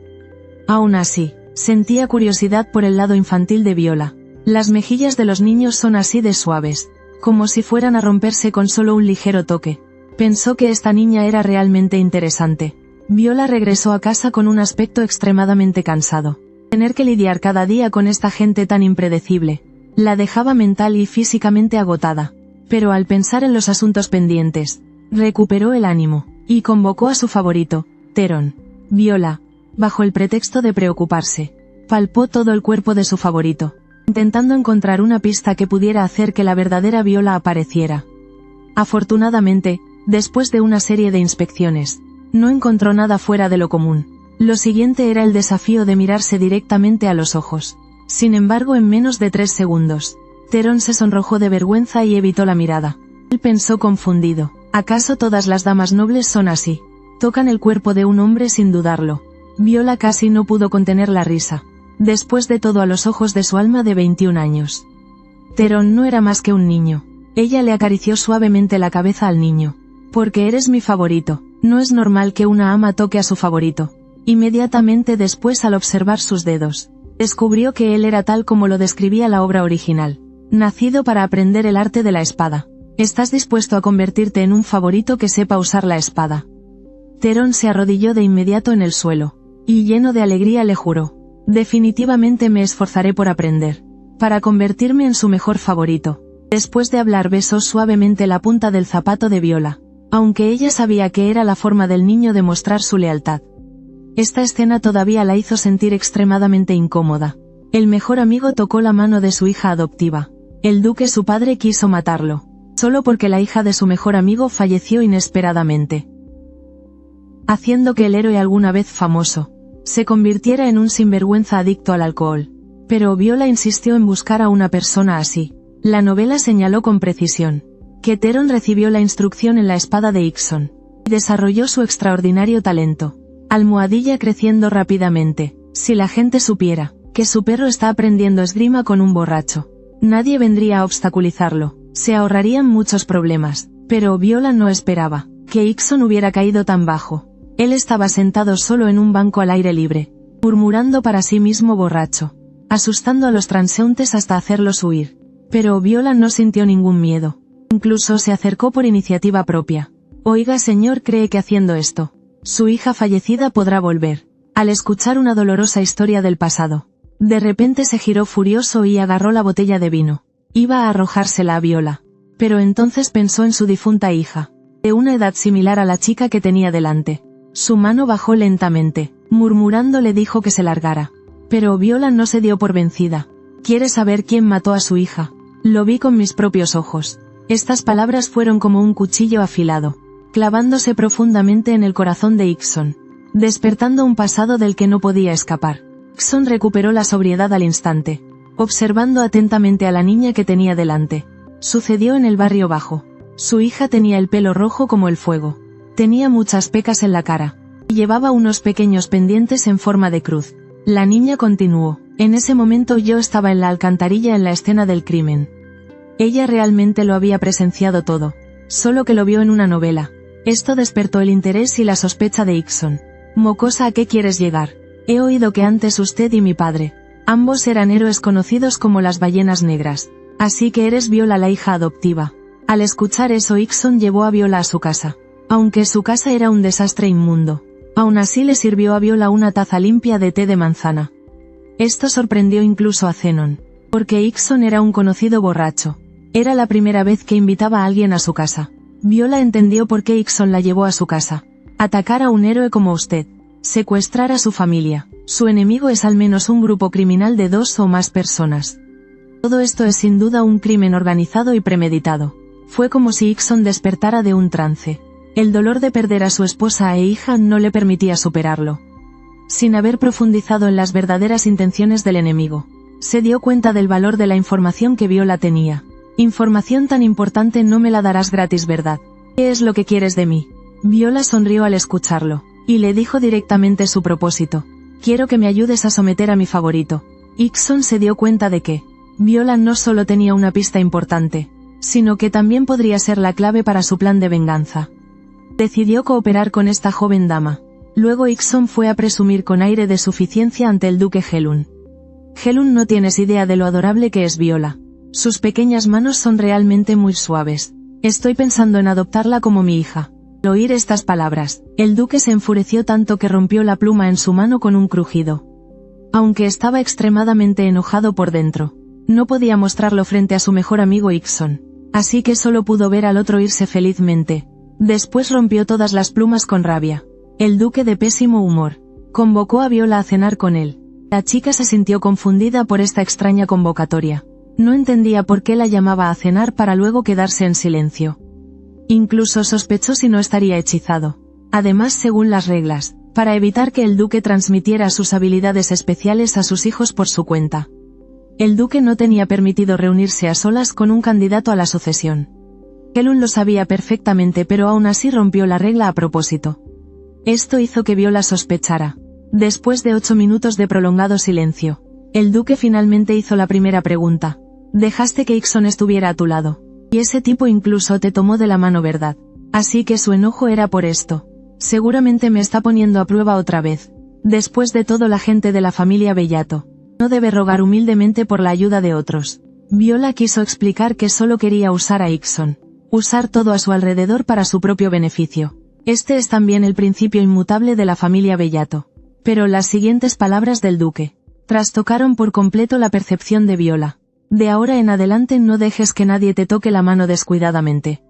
Aún así, sentía curiosidad por el lado infantil de Viola. Las mejillas de los niños son así de suaves, como si fueran a romperse con solo un ligero toque. Pensó que esta niña era realmente interesante. Viola regresó a casa con un aspecto extremadamente cansado. Tener que lidiar cada día con esta gente tan impredecible, la dejaba mental y físicamente agotada. Pero al pensar en los asuntos pendientes, recuperó el ánimo, y convocó a su favorito, Theron. Viola, bajo el pretexto de preocuparse, palpó todo el cuerpo de su favorito, intentando encontrar una pista que pudiera hacer que la verdadera Viola apareciera. Afortunadamente, después de una serie de inspecciones, no encontró nada fuera de lo común. Lo siguiente era el desafío de mirarse directamente a los ojos. Sin embargo, en menos de 3 segundos, Theron se sonrojó de vergüenza y evitó la mirada. Él pensó confundido, ¿acaso todas las damas nobles son así? Tocan el cuerpo de un hombre sin dudarlo. Viola casi no pudo contener la risa. Después de todo, a los ojos de su alma de 21 años. Theron no era más que un niño. Ella le acarició suavemente la cabeza al niño. Porque eres mi favorito. No es normal que una ama toque a su favorito. Inmediatamente después, al observar sus dedos, descubrió que él era tal como lo describía la obra original. Nacido para aprender el arte de la espada. ¿Estás dispuesto a convertirte en un favorito que sepa usar la espada? Theron se arrodilló de inmediato en el suelo. Y lleno de alegría le juró. Definitivamente me esforzaré por aprender. Para convertirme en su mejor favorito. Después de hablar, besó suavemente la punta del zapato de Viola. Aunque ella sabía que era la forma del niño de mostrar su lealtad. Esta escena todavía la hizo sentir extremadamente incómoda. El mejor amigo tocó la mano de su hija adoptiva. El duque, su padre, quiso matarlo. Solo porque la hija de su mejor amigo falleció inesperadamente. Haciendo que el héroe alguna vez famoso se convirtiera en un sinvergüenza adicto al alcohol. Pero Viola insistió en buscar a una persona así. La novela señaló con precisión que Theron recibió la instrucción en la espada de Ickson, y desarrolló su extraordinario talento. Almohadilla creciendo rápidamente. Si la gente supiera que su perro está aprendiendo esgrima con un borracho, nadie vendría a obstaculizarlo, se ahorrarían muchos problemas. Pero Viola no esperaba que Ickson hubiera caído tan bajo. Él estaba sentado solo en un banco al aire libre, murmurando para sí mismo borracho, asustando a los transeúntes hasta hacerlos huir. Pero Viola no sintió ningún miedo. Incluso se acercó por iniciativa propia. Oiga, señor, ¿cree que haciendo esto, su hija fallecida podrá volver? Al escuchar una dolorosa historia del pasado, de repente se giró furioso y agarró la botella de vino. Iba a arrojársela a Viola. Pero entonces pensó en su difunta hija, de una edad similar a la chica que tenía delante. Su mano bajó lentamente, murmurando le dijo que se largara. Pero Viola no se dio por vencida. ¿Quiere saber quién mató a su hija? Lo vi con mis propios ojos. Estas palabras fueron como un cuchillo afilado, clavándose profundamente en el corazón de Ickson, despertando un pasado del que no podía escapar. Ickson recuperó la sobriedad al instante, observando atentamente a la niña que tenía delante. Sucedió en el barrio bajo. Su hija tenía el pelo rojo como el fuego. Tenía muchas pecas en la cara, y llevaba unos pequeños pendientes en forma de cruz. La niña continuó. En ese momento yo estaba en la alcantarilla en la escena del crimen. Ella realmente lo había presenciado todo, solo que lo vio en una novela. Esto despertó el interés y la sospecha de Ickson. Mocosa, ¿a qué quieres llegar? He oído que antes usted y mi padre, ambos eran héroes conocidos como las ballenas negras. Así que eres Viola, la hija adoptiva. Al escuchar eso, Ickson llevó a Viola a su casa. Aunque su casa era un desastre inmundo, aún así le sirvió a Viola una taza limpia de té de manzana. Esto sorprendió incluso a Zenon, porque Ickson era un conocido borracho. Era la primera vez que invitaba a alguien a su casa. Viola entendió por qué Ickson la llevó a su casa. Atacar a un héroe como usted. Secuestrar a su familia. Su enemigo es al menos un grupo criminal de 2 o más personas. Todo esto es sin duda un crimen organizado y premeditado. Fue como si Hickson despertara de un trance. El dolor de perder a su esposa e hija no le permitía superarlo. Sin haber profundizado en las verdaderas intenciones del enemigo, se dio cuenta del valor de la información que Viola tenía. Información tan importante no me la darás gratis, ¿verdad? ¿Qué es lo que quieres de mí? Viola sonrió al escucharlo, y le dijo directamente su propósito. Quiero que me ayudes a someter a mi favorito. Hickson se dio cuenta de que Viola no solo tenía una pista importante, sino que también podría ser la clave para su plan de venganza. Decidió cooperar con esta joven dama. Luego Hickson fue a presumir con aire de suficiencia ante el duque Helun. Helun, no tienes idea de lo adorable que es Viola. Sus pequeñas manos son realmente muy suaves. Estoy pensando en adoptarla como mi hija. Al oír estas palabras, el duque se enfureció tanto que rompió la pluma en su mano con un crujido. Aunque estaba extremadamente enojado por dentro, no podía mostrarlo frente a su mejor amigo Hickson, así que solo pudo ver al otro irse felizmente. Después rompió todas las plumas con rabia. El duque, de pésimo humor, convocó a Viola a cenar con él. La chica se sintió confundida por esta extraña convocatoria. No entendía por qué la llamaba a cenar para luego quedarse en silencio. Incluso sospechó si no estaría hechizado. Además, según las reglas, para evitar que el duque transmitiera sus habilidades especiales a sus hijos por su cuenta, el duque no tenía permitido reunirse a solas con un candidato a la sucesión. Helun lo sabía perfectamente, pero aún así rompió la regla a propósito. Esto hizo que Viola sospechara. Después de 8 minutos de prolongado silencio, el duque finalmente hizo la primera pregunta. Dejaste que Hickson estuviera a tu lado. Y ese tipo incluso te tomó de la mano, ¿verdad? Así que su enojo era por esto. Seguramente me está poniendo a prueba otra vez. Después de todo, la gente de la familia Bellato no debe rogar humildemente por la ayuda de otros. Viola quiso explicar que solo quería usar a Hickson. Usar todo a su alrededor para su propio beneficio. Este es también el principio inmutable de la familia Bellato. Pero las siguientes palabras del duque trastocaron por completo la percepción de Viola. De ahora en adelante no dejes que nadie te toque la mano descuidadamente.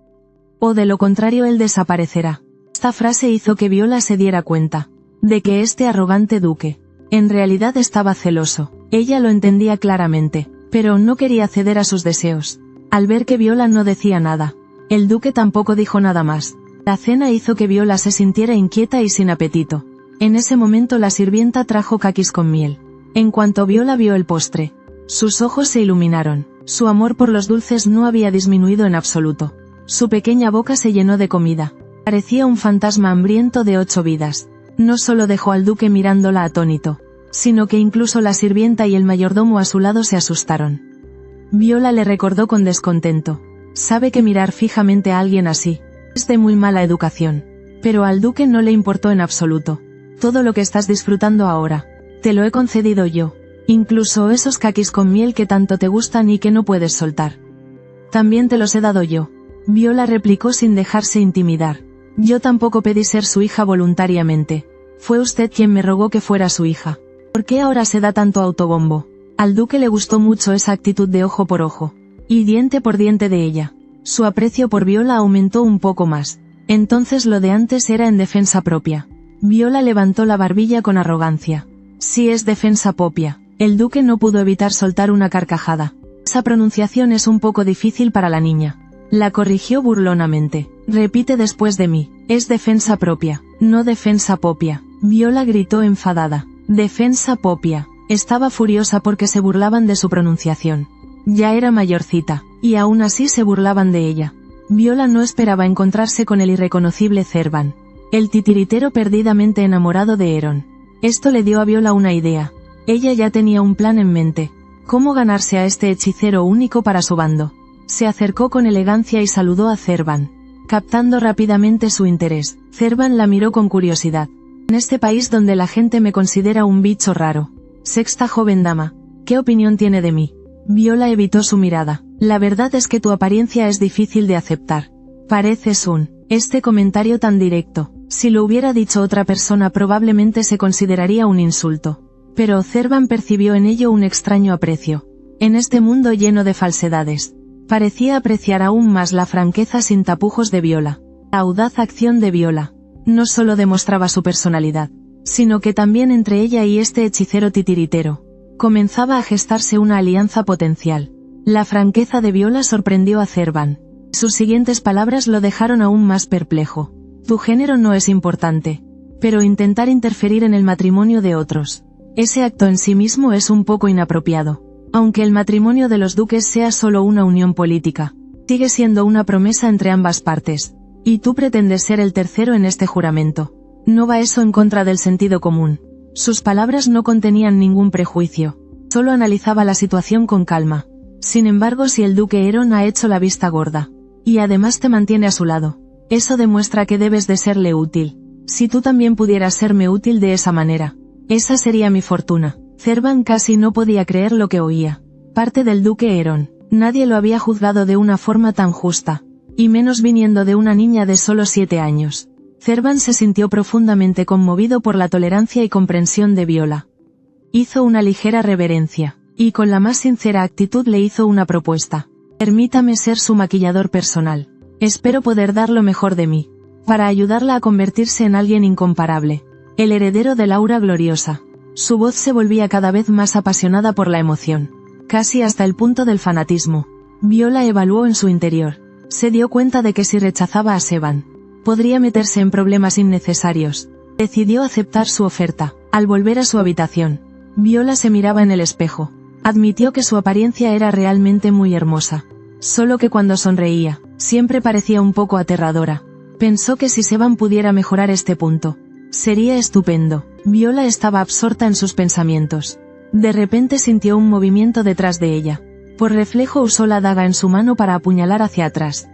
O de lo contrario él desaparecerá. Esta frase hizo que Viola se diera cuenta de que este arrogante duque en realidad estaba celoso. Ella lo entendía claramente, pero no quería ceder a sus deseos. Al ver que Viola no decía nada, el duque tampoco dijo nada más. La cena hizo que Viola se sintiera inquieta y sin apetito. En ese momento la sirvienta trajo caquis con miel. En cuanto Viola vio el postre, sus ojos se iluminaron. Su amor por los dulces no había disminuido en absoluto. Su pequeña boca se llenó de comida. Parecía un fantasma hambriento de 8 vidas. No solo dejó al duque mirándola atónito, sino que incluso la sirvienta y el mayordomo a su lado se asustaron. Viola le recordó con descontento. Sabe que mirar fijamente a alguien así es de muy mala educación. Pero al duque no le importó en absoluto. Todo lo que estás disfrutando ahora, te lo he concedido yo. Incluso esos caquis con miel que tanto te gustan y que no puedes soltar. También te los he dado yo. Viola replicó sin dejarse intimidar. Yo tampoco pedí ser su hija voluntariamente. Fue usted quien me rogó que fuera su hija. ¿Por qué ahora se da tanto autobombo? Al duque le gustó mucho esa actitud de ojo por ojo, y diente por diente de ella. Su aprecio por Viola aumentó un poco más. Entonces lo de antes era en defensa propia. Viola levantó la barbilla con arrogancia. Sí, es defensa propia. El duque no pudo evitar soltar una carcajada. Esa pronunciación es un poco difícil para la niña. La corrigió burlonamente. Repite después de mí. Es defensa propia, no defensa propia. Viola gritó enfadada. Defensa propia. Estaba furiosa porque se burlaban de su pronunciación. Ya era mayorcita, y aún así se burlaban de ella. Viola no esperaba encontrarse con el irreconocible Servan, el titiritero perdidamente enamorado de Heron. Esto le dio a Viola una idea. Ella ya tenía un plan en mente. ¿Cómo ganarse a este hechicero único para su bando? Se acercó con elegancia y saludó a Servan, captando rápidamente su interés. Servan la miró con curiosidad. En este país donde la gente me considera un bicho raro. Sexta joven dama, ¿qué opinión tiene de mí? Viola evitó su mirada. La verdad es que tu apariencia es difícil de aceptar. Pareces Este comentario tan directo, si lo hubiera dicho otra persona probablemente se consideraría un insulto. Pero Servan percibió en ello un extraño aprecio. En este mundo lleno de falsedades, parecía apreciar aún más la franqueza sin tapujos de Viola. La audaz acción de Viola no solo demostraba su personalidad, sino que también entre ella y este hechicero titiritero. Comenzaba a gestarse una alianza potencial. La franqueza de Viola sorprendió a Servan. Sus siguientes palabras lo dejaron aún más perplejo. Tu género no es importante. Pero intentar interferir en el matrimonio de otros. Ese acto en sí mismo es un poco inapropiado. Aunque el matrimonio de los duques sea solo una unión política, sigue siendo una promesa entre ambas partes. Y tú pretendes ser el tercero en este juramento. ¿No va eso en contra del sentido común? Sus palabras no contenían ningún prejuicio. Solo analizaba la situación con calma. Sin embargo, si el duque Eron ha hecho la vista gorda, y además te mantiene a su lado, eso demuestra que debes de serle útil. Si tú también pudieras serme útil de esa manera, esa sería mi fortuna. Servan casi no podía creer lo que oía. Parte del duque Eron. Nadie lo había juzgado de una forma tan justa, y menos viniendo de una niña de solo 7 años. Servan se sintió profundamente conmovido por la tolerancia y comprensión de Viola. Hizo una ligera reverencia, y con la más sincera actitud le hizo una propuesta. Permítame ser su maquillador personal. Espero poder dar lo mejor de mí, para ayudarla a convertirse en alguien incomparable, el heredero de la aura gloriosa. Su voz se volvía cada vez más apasionada por la emoción, casi hasta el punto del fanatismo. Viola evaluó en su interior. Se dio cuenta de que si rechazaba a Servan, podría meterse en problemas innecesarios. Decidió aceptar su oferta. Al volver a su habitación, Viola se miraba en el espejo. Admitió que su apariencia era realmente muy hermosa. Solo que cuando sonreía, siempre parecía un poco aterradora. Pensó que si Servan pudiera mejorar este punto, sería estupendo. Viola estaba absorta en sus pensamientos. De repente sintió un movimiento detrás de ella. Por reflejo usó la daga en su mano para apuñalar hacia atrás.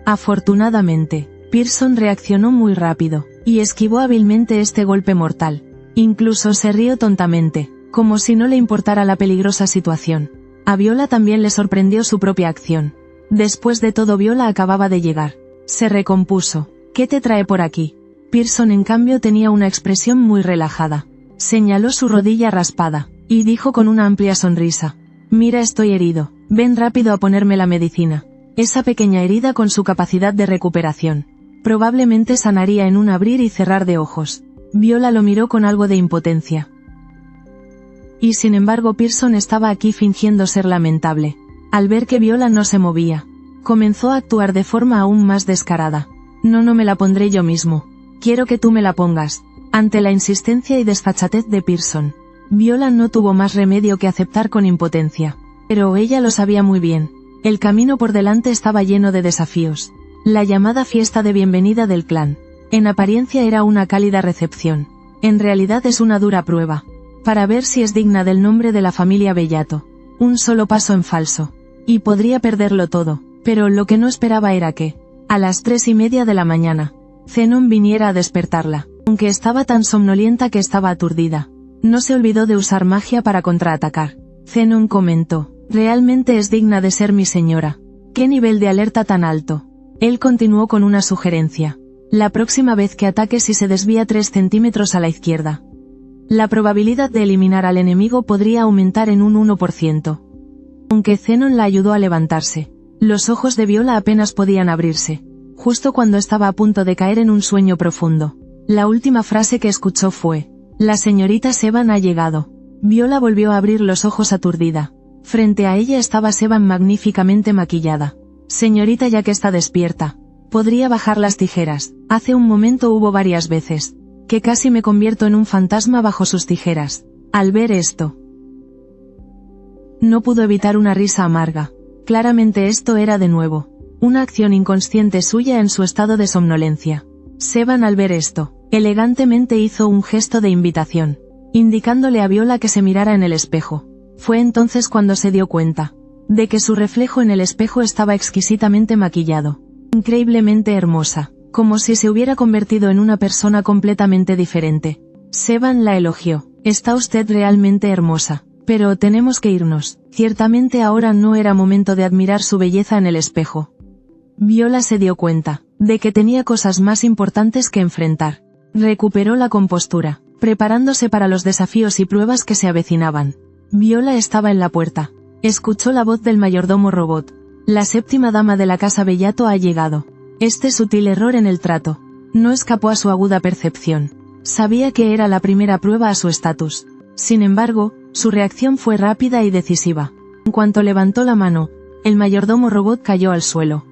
Afortunadamente, Pearson reaccionó muy rápido, y esquivó hábilmente este golpe mortal. Incluso se rió tontamente, como si no le importara la peligrosa situación. A Viola también le sorprendió su propia acción. Después de todo, Viola acababa de llegar. Se recompuso. ¿Qué te trae por aquí? Pearson en cambio tenía una expresión muy relajada. Señaló su rodilla raspada, y dijo con una amplia sonrisa. Mira, estoy herido. Ven rápido a ponerme la medicina. Esa pequeña herida con su capacidad de recuperación probablemente sanaría en un abrir y cerrar de ojos. Viola lo miró con algo de impotencia. Y sin embargo Pearson estaba aquí fingiendo ser lamentable. Al ver que Viola no se movía, comenzó a actuar de forma aún más descarada. No me la pondré yo mismo. Quiero que tú me la pongas. Ante la insistencia y desfachatez de Pearson, Viola no tuvo más remedio que aceptar con impotencia. Pero ella lo sabía muy bien. El camino por delante estaba lleno de desafíos. La llamada fiesta de bienvenida del clan. En apariencia era una cálida recepción. En realidad es una dura prueba. Para ver si es digna del nombre de la familia Bellato. Un solo paso en falso. Y podría perderlo todo. Pero lo que no esperaba era que, a las 3:30 de la mañana, Zenon viniera a despertarla. Aunque estaba tan somnolienta que estaba aturdida, no se olvidó de usar magia para contraatacar. Zenon comentó, realmente es digna de ser mi señora. ¿Qué nivel de alerta tan alto? Él continuó con una sugerencia. La próxima vez que ataques y se desvía 3 centímetros a la izquierda, la probabilidad de eliminar al enemigo podría aumentar en un 1%. Aunque Zenon la ayudó a levantarse, los ojos de Viola apenas podían abrirse. Justo cuando estaba a punto de caer en un sueño profundo, la última frase que escuchó fue, la señorita Servan ha llegado. Viola volvió a abrir los ojos aturdida. Frente a ella estaba Servan magníficamente maquillada. Señorita, ya que está despierta, podría bajar las tijeras. Hace un momento hubo varias veces que casi me convierto en un fantasma bajo sus tijeras. Al ver esto, no pudo evitar una risa amarga. Claramente esto era de nuevo una acción inconsciente suya en su estado de somnolencia. Servan, al ver esto, elegantemente hizo un gesto de invitación, indicándole a Viola que se mirara en el espejo. Fue entonces cuando se dio cuenta de que su reflejo en el espejo estaba exquisitamente maquillado, increíblemente hermosa, como si se hubiera convertido en una persona completamente diferente. Servan la elogió. Está usted realmente hermosa. Pero tenemos que irnos. Ciertamente ahora no era momento de admirar su belleza en el espejo. Viola se dio cuenta de que tenía cosas más importantes que enfrentar. Recuperó la compostura, preparándose para los desafíos y pruebas que se avecinaban. Viola estaba en la puerta. Escuchó la voz del mayordomo robot. La 7ª dama de la casa Bellato ha llegado. Este sutil error en el trato no escapó a su aguda percepción. Sabía que era la primera prueba a su estatus. Sin embargo, su reacción fue rápida y decisiva. En cuanto levantó la mano, el mayordomo robot cayó al suelo.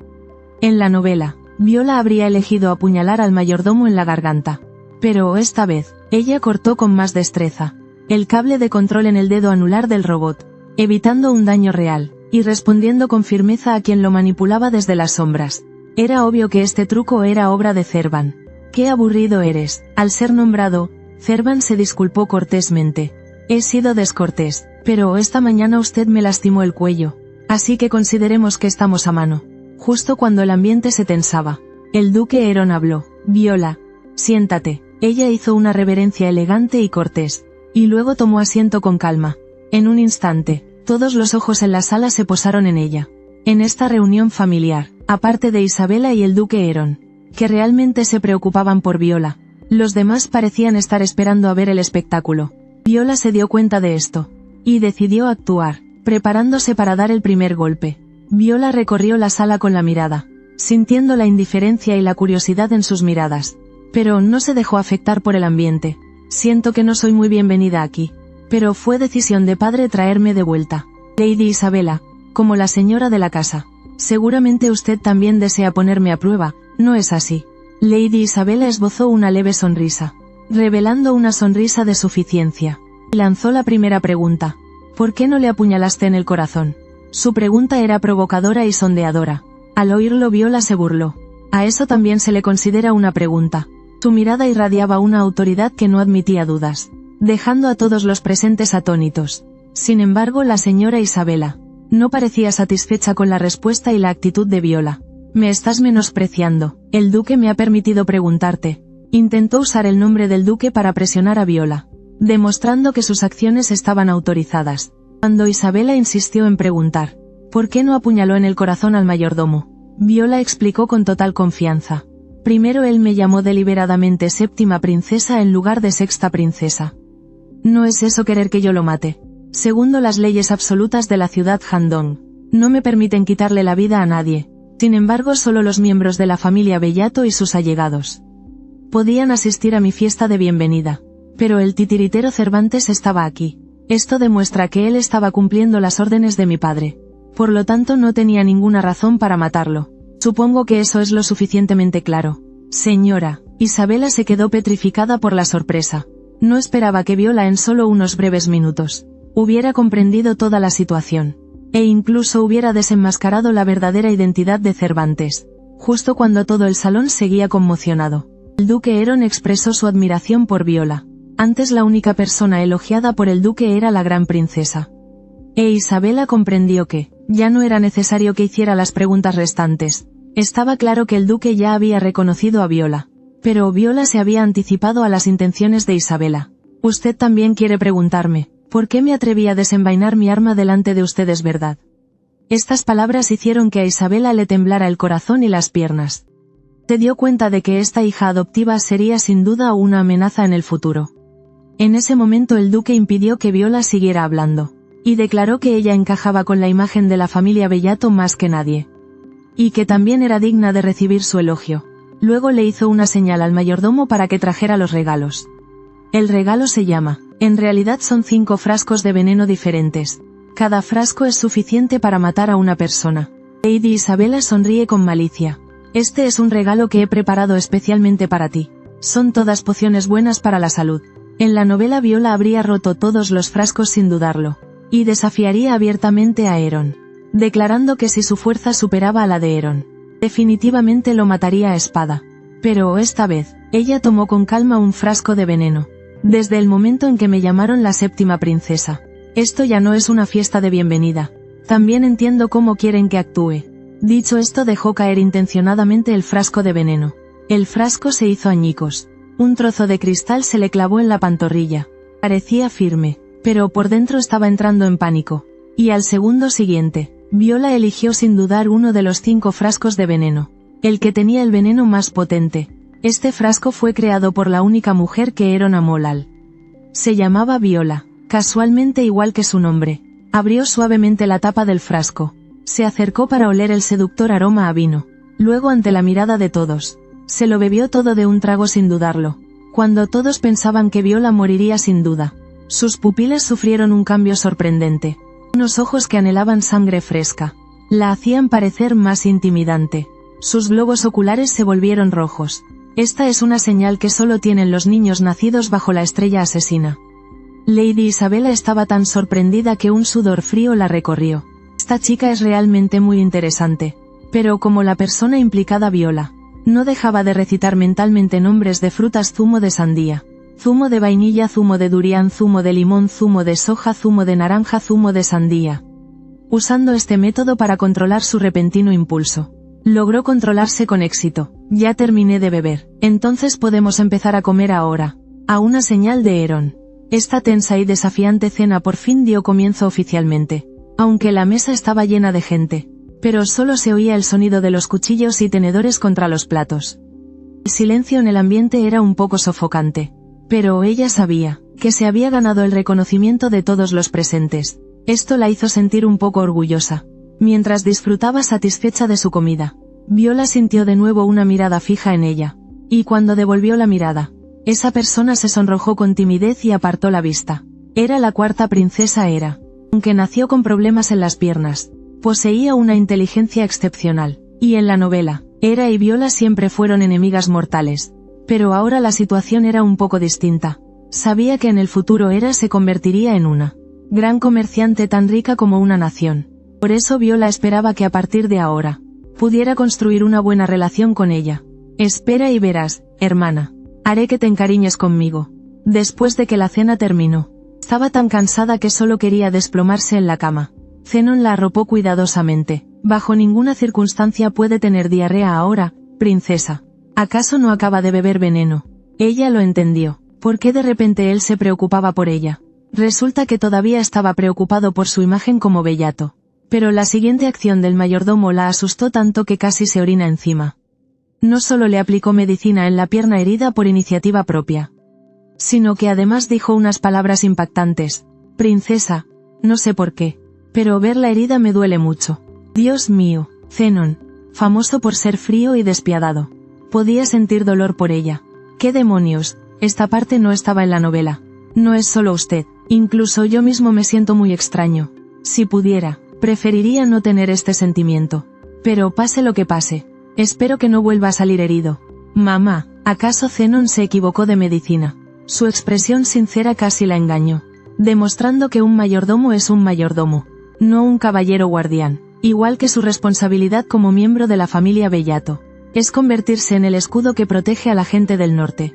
En la novela, Viola habría elegido apuñalar al mayordomo en la garganta. Pero esta vez, ella cortó con más destreza el cable de control en el dedo anular del robot, evitando un daño real, y respondiendo con firmeza a quien lo manipulaba desde las sombras. Era obvio que este truco era obra de Zervan. «Qué aburrido eres». Al ser nombrado, Zervan se disculpó cortésmente. «He sido descortés, pero esta mañana usted me lastimó el cuello. Así que consideremos que estamos a mano». Justo cuando el ambiente se tensaba, el duque Eron habló. «Viola, siéntate». Ella hizo una reverencia elegante y cortés, y luego tomó asiento con calma. En un instante, todos los ojos en la sala se posaron en ella. En esta reunión familiar, aparte de Isabela y el duque Eron, que realmente se preocupaban por Viola, los demás parecían estar esperando a ver el espectáculo. Viola se dio cuenta de esto, y decidió actuar, preparándose para dar el primer golpe. Viola recorrió la sala con la mirada, sintiendo la indiferencia y la curiosidad en sus miradas. Pero no se dejó afectar por el ambiente. «Siento que no soy muy bienvenida aquí. Pero fue decisión de padre traerme de vuelta. Lady Isabela, como la señora de la casa. Seguramente usted también desea ponerme a prueba, ¿no es así?» Lady Isabela esbozó una leve sonrisa, revelando una sonrisa de suficiencia. Y lanzó la primera pregunta. «¿Por qué no le apuñalaste en el corazón?» Su pregunta era provocadora y sondeadora. Al oírlo Viola se burló. A eso también se le considera una pregunta. Su mirada irradiaba una autoridad que no admitía dudas, dejando a todos los presentes atónitos. Sin embargo, la señora Isabela no parecía satisfecha con la respuesta y la actitud de Viola. «Me estás menospreciando. El duque me ha permitido preguntarte». Intentó usar el nombre del duque para presionar a Viola, demostrando que sus acciones estaban autorizadas. Cuando Isabela insistió en preguntar, ¿por qué no apuñaló en el corazón al mayordomo?, Viola explicó con total confianza. «Primero él me llamó deliberadamente séptima princesa en lugar de sexta princesa. No es eso querer que yo lo mate. Segundo, las leyes absolutas de la ciudad Handong no me permiten quitarle la vida a nadie. Sin embargo, solo los miembros de la familia Bellato y sus allegados podían asistir a mi fiesta de bienvenida. Pero el titiritero Cervantes estaba aquí. Esto demuestra que él estaba cumpliendo las órdenes de mi padre. Por lo tanto no tenía ninguna razón para matarlo. Supongo que eso es lo suficientemente claro». «Señora». Isabela se quedó petrificada por la sorpresa. No esperaba que Viola en solo unos breves minutos hubiera comprendido toda la situación, e incluso hubiera desenmascarado la verdadera identidad de Cervantes, justo cuando todo el salón seguía conmocionado. El duque Eron expresó su admiración por Viola. Antes la única persona elogiada por el duque era la gran princesa. E Isabela comprendió que ya no era necesario que hiciera las preguntas restantes. Estaba claro que el duque ya había reconocido a Viola. Pero Viola se había anticipado a las intenciones de Isabela. «Usted también quiere preguntarme, ¿por qué me atreví a desenvainar mi arma delante de ustedes, verdad?» Estas palabras hicieron que a Isabela le temblara el corazón y las piernas. Se dio cuenta de que esta hija adoptiva sería sin duda una amenaza en el futuro. En ese momento el duque impidió que Viola siguiera hablando, y declaró que ella encajaba con la imagen de la familia Bellato más que nadie, y que también era digna de recibir su elogio. Luego le hizo una señal al mayordomo para que trajera los regalos. El regalo se llama. En realidad son 5 frascos de veneno diferentes. Cada frasco es suficiente para matar a una persona. Lady Isabela sonríe con malicia. «Este es un regalo que he preparado especialmente para ti. Son todas pociones buenas para la salud». En la novela Viola habría roto todos los frascos sin dudarlo, y desafiaría abiertamente a Eron, declarando que si su fuerza superaba a la de Eron, definitivamente lo mataría a espada. Pero esta vez, ella tomó con calma un frasco de veneno. «Desde el momento en que me llamaron la séptima princesa, esto ya no es una fiesta de bienvenida. También entiendo cómo quieren que actúe». Dicho esto dejó caer intencionadamente el frasco de veneno. El frasco se hizo añicos. Un trozo de cristal se le clavó en la pantorrilla. Parecía firme, pero por dentro estaba entrando en pánico. Y al segundo siguiente, Viola eligió sin dudar uno de los 5 frascos de veneno, el que tenía el veneno más potente. Este frasco fue creado por la única mujer que Eron amó. Se llamaba Viola, casualmente igual que su nombre. Abrió suavemente la tapa del frasco. Se acercó para oler el seductor aroma a vino. Luego, ante la mirada de todos, se lo bebió todo de un trago sin dudarlo. cuando todos pensaban que Viola moriría sin duda. Sus pupilas sufrieron un cambio sorprendente. Unos ojos que anhelaban sangre fresca. La hacían parecer más intimidante. Sus globos oculares se volvieron rojos. Esta es una señal que solo tienen los niños nacidos bajo la estrella asesina. Lady Isabella estaba tan sorprendida que un sudor frío la recorrió. Esta chica es realmente muy interesante. Pero como la persona implicada Viola, no dejaba de recitar mentalmente nombres de frutas: zumo de sandía, zumo de vainilla, zumo de durian, zumo de limón, zumo de soja, zumo de naranja, zumo de sandía. Usando este método para controlar su repentino impulso, logró controlarse con éxito. Ya terminé de beber. Entonces podemos empezar a comer ahora. A una señal de Heron. Esta tensa y desafiante cena por fin dio comienzo oficialmente. Aunque la mesa estaba llena de gente. Pero solo se oía el sonido de los cuchillos y tenedores contra los platos. El silencio en el ambiente era un poco sofocante. Pero ella sabía que se había ganado el reconocimiento de todos los presentes. Esto la hizo sentir un poco orgullosa. Mientras disfrutaba satisfecha de su comida, Viola sintió de nuevo una mirada fija en ella. Y cuando devolvió la mirada, esa persona se sonrojó con timidez y apartó la vista. Era la cuarta princesa Hera. Aunque nació con problemas en las piernas, poseía una inteligencia excepcional. Y en la novela, Hera y Viola siempre fueron enemigas mortales. Pero ahora la situación era un poco distinta. Sabía que en el futuro Hera se convertiría en una gran comerciante tan rica como una nación. Por eso Viola esperaba que a partir de ahora, pudiera construir una buena relación con ella. Espera y verás, hermana. Haré que te encariñes conmigo. Después de que la cena terminó, estaba tan cansada que solo quería desplomarse en la cama. Zenon la arropó cuidadosamente. Bajo ninguna circunstancia puede tener diarrea ahora, princesa. ¿Acaso no acaba de beber veneno? Ella lo entendió. ¿Por qué de repente él se preocupaba por ella? Resulta que todavía estaba preocupado por su imagen como bellato. Pero la siguiente acción del mayordomo la asustó tanto que casi se orina encima. No solo le aplicó medicina en la pierna herida por iniciativa propia, sino que además dijo unas palabras impactantes. Princesa, no sé por qué, pero ver la herida me duele mucho. Dios mío, Zenon, famoso por ser frío y despiadado. Podía sentir dolor por ella. ¿Qué demonios? Esta parte no estaba en la novela. No es solo usted, incluso yo mismo me siento muy extraño. Si pudiera, preferiría no tener este sentimiento. Pero pase lo que pase, espero que no vuelva a salir herido. Mamá, ¿acaso Zenon se equivocó de medicina? Su expresión sincera casi la engañó, demostrando que un mayordomo es un mayordomo, no un caballero guardián, igual que su responsabilidad como miembro de la familia Bellato. Es convertirse en el escudo que protege a la gente del norte.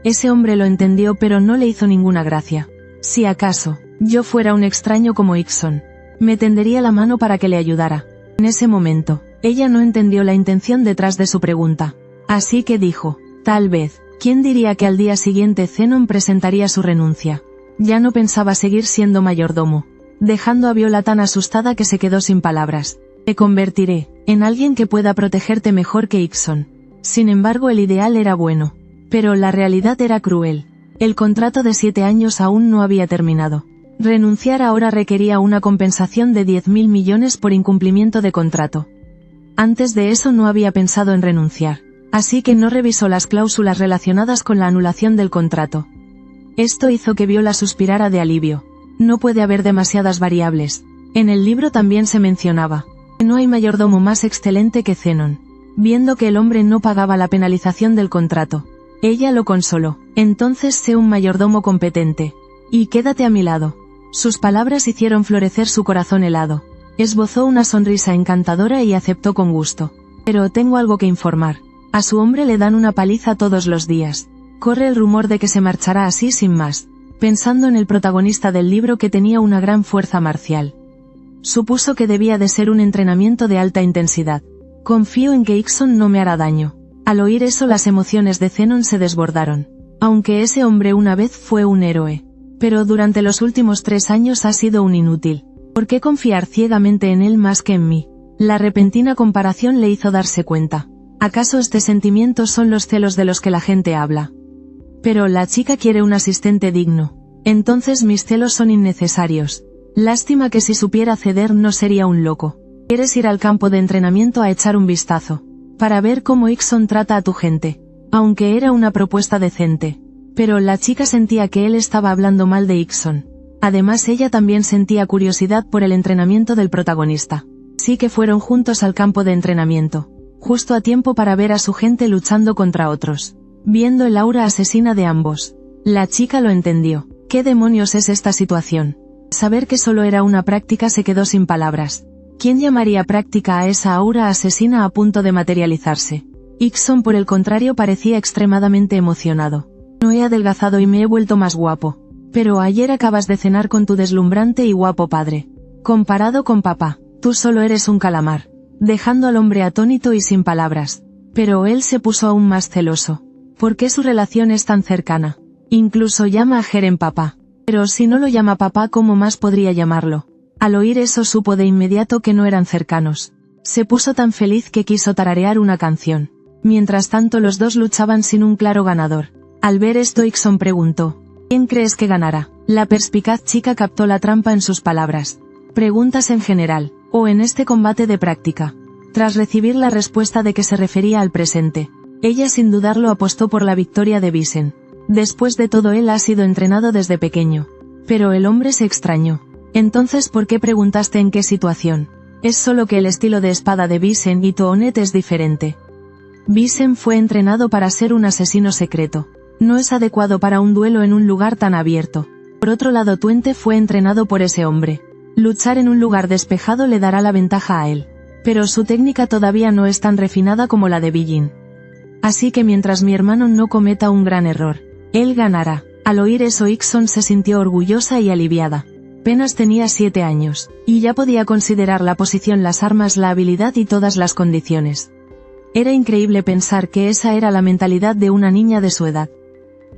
Ese hombre lo entendió pero no le hizo ninguna gracia. Si acaso, yo fuera un extraño como Ixon, me tendería la mano para que le ayudara. En ese momento, ella no entendió la intención detrás de su pregunta. Así que dijo, tal vez, ¿quién diría que al día siguiente Zenon presentaría su renuncia? Ya no pensaba seguir siendo mayordomo, dejando a Viola tan asustada que se quedó sin palabras. Te convertiré en alguien que pueda protegerte mejor que Ixon. Sin embargo, el ideal era bueno, pero la realidad era cruel. El contrato de 7 años aún no había terminado. Renunciar ahora requería una compensación de 10.000 millones por incumplimiento de contrato. Antes de eso no había pensado en renunciar, así que no revisó las cláusulas relacionadas con la anulación del contrato. Esto hizo que Viola suspirara de alivio. No puede haber demasiadas variables. En el libro también se mencionaba. No hay mayordomo más excelente que Zenon. Viendo que el hombre no pagaba la penalización del contrato, ella lo consoló. Entonces sé un mayordomo competente. Y quédate a mi lado. Sus palabras hicieron florecer su corazón helado. Esbozó una sonrisa encantadora y aceptó con gusto. Pero tengo algo que informar. A su hombre le dan una paliza todos los días. Corre el rumor de que se marchará así sin más. Pensando en el protagonista del libro que tenía una gran fuerza marcial, supuso que debía de ser un entrenamiento de alta intensidad. Confío en que Ixon no me hará daño. Al oír eso las emociones de Zenon se desbordaron. Aunque ese hombre una vez fue un héroe, pero durante los últimos 3 años ha sido un inútil. ¿Por qué confiar ciegamente en él más que en mí? La repentina comparación le hizo darse cuenta. ¿Acaso este sentimiento son los celos de los que la gente habla? Pero la chica quiere un asistente digno. Entonces mis celos son innecesarios. Lástima que si supiera ceder no sería un loco. ¿Quieres ir al campo de entrenamiento a echar un vistazo? Para ver cómo Ixon trata a tu gente. aunque era una propuesta decente. Pero la chica sentía que él estaba hablando mal de Ikson. Además ella también sentía curiosidad por el entrenamiento del protagonista. Sí que fueron juntos al campo de entrenamiento, justo a tiempo para ver a su gente luchando contra otros, viendo el aura asesina de ambos. La chica lo entendió. ¿Qué demonios es esta situación? Saber que solo era una práctica se quedó sin palabras. ¿Quién llamaría práctica a esa aura asesina a punto de materializarse? Ikson por el contrario parecía extremadamente emocionado. No he adelgazado y me he vuelto más guapo. Pero ayer acabas de cenar con tu deslumbrante y guapo padre. Comparado con papá, tú solo eres un calamar. Dejando al hombre atónito y sin palabras. Pero él se puso aún más celoso. ¿Por qué su relación es tan cercana? Incluso llama a Jeren papá. Pero si no lo llama papá, ¿cómo más podría llamarlo? Al oír eso supo de inmediato que no eran cercanos. Se puso tan feliz que quiso tararear una canción. Mientras tanto los dos luchaban sin un claro ganador. Al ver esto Ikson preguntó: ¿quién crees que ganará? La perspicaz chica captó la trampa en sus palabras. Preguntas en general, o en este combate de práctica. Tras recibir la respuesta de que se refería al presente, ella sin dudarlo apostó por la victoria de Vincent. Después de todo él ha sido entrenado desde pequeño. Pero el hombre se extrañó. Entonces ¿por qué preguntaste en qué situación? Es solo que el estilo de espada de Vincent y Toonet es diferente. Vincent fue entrenado para ser un asesino secreto. No es adecuado para un duelo en un lugar tan abierto. Por otro lado Twente fue entrenado por ese hombre. Luchar en un lugar despejado le dará la ventaja a él. Pero su técnica todavía no es tan refinada como la de Billin. Así que mientras mi hermano no cometa un gran error, él ganará. Al oír eso Ikson se sintió orgullosa y aliviada. Apenas tenía 7 años, y ya podía considerar la posición, las armas, la habilidad y todas las condiciones. Era increíble pensar que esa era la mentalidad de una niña de su edad.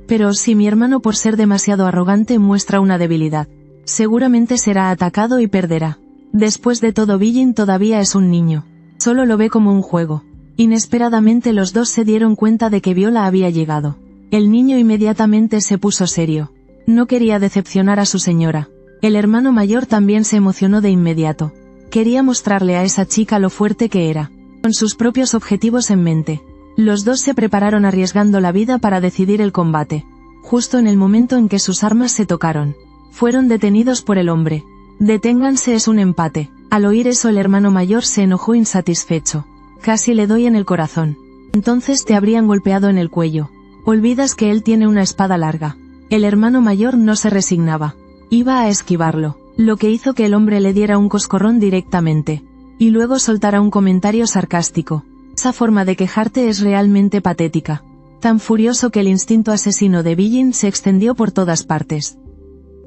Pero si mi hermano por ser demasiado arrogante muestra una debilidad, seguramente será atacado y perderá. Después de todo Billin todavía es un niño. Solo lo ve como un juego. Inesperadamente los dos se dieron cuenta de que Viola había llegado. El niño inmediatamente se puso serio. No quería decepcionar a su señora. El hermano mayor también se emocionó de inmediato. Quería mostrarle a esa chica lo fuerte que era. Con sus propios objetivos en mente, los dos se prepararon arriesgando la vida para decidir el combate. Justo en el momento en que sus armas se tocaron, fueron detenidos por el hombre. Deténganse, es un empate. Al oír eso el hermano mayor se enojó insatisfecho. Casi le doy en el corazón. Entonces te habrían golpeado en el cuello. Olvidas que él tiene una espada larga. El hermano mayor no se resignaba. Iba a esquivarlo, lo que hizo que el hombre le diera un coscorrón directamente. Y luego soltara un comentario sarcástico. Esa forma de quejarte es realmente patética. Tan furioso que el instinto asesino de Billin se extendió por todas partes.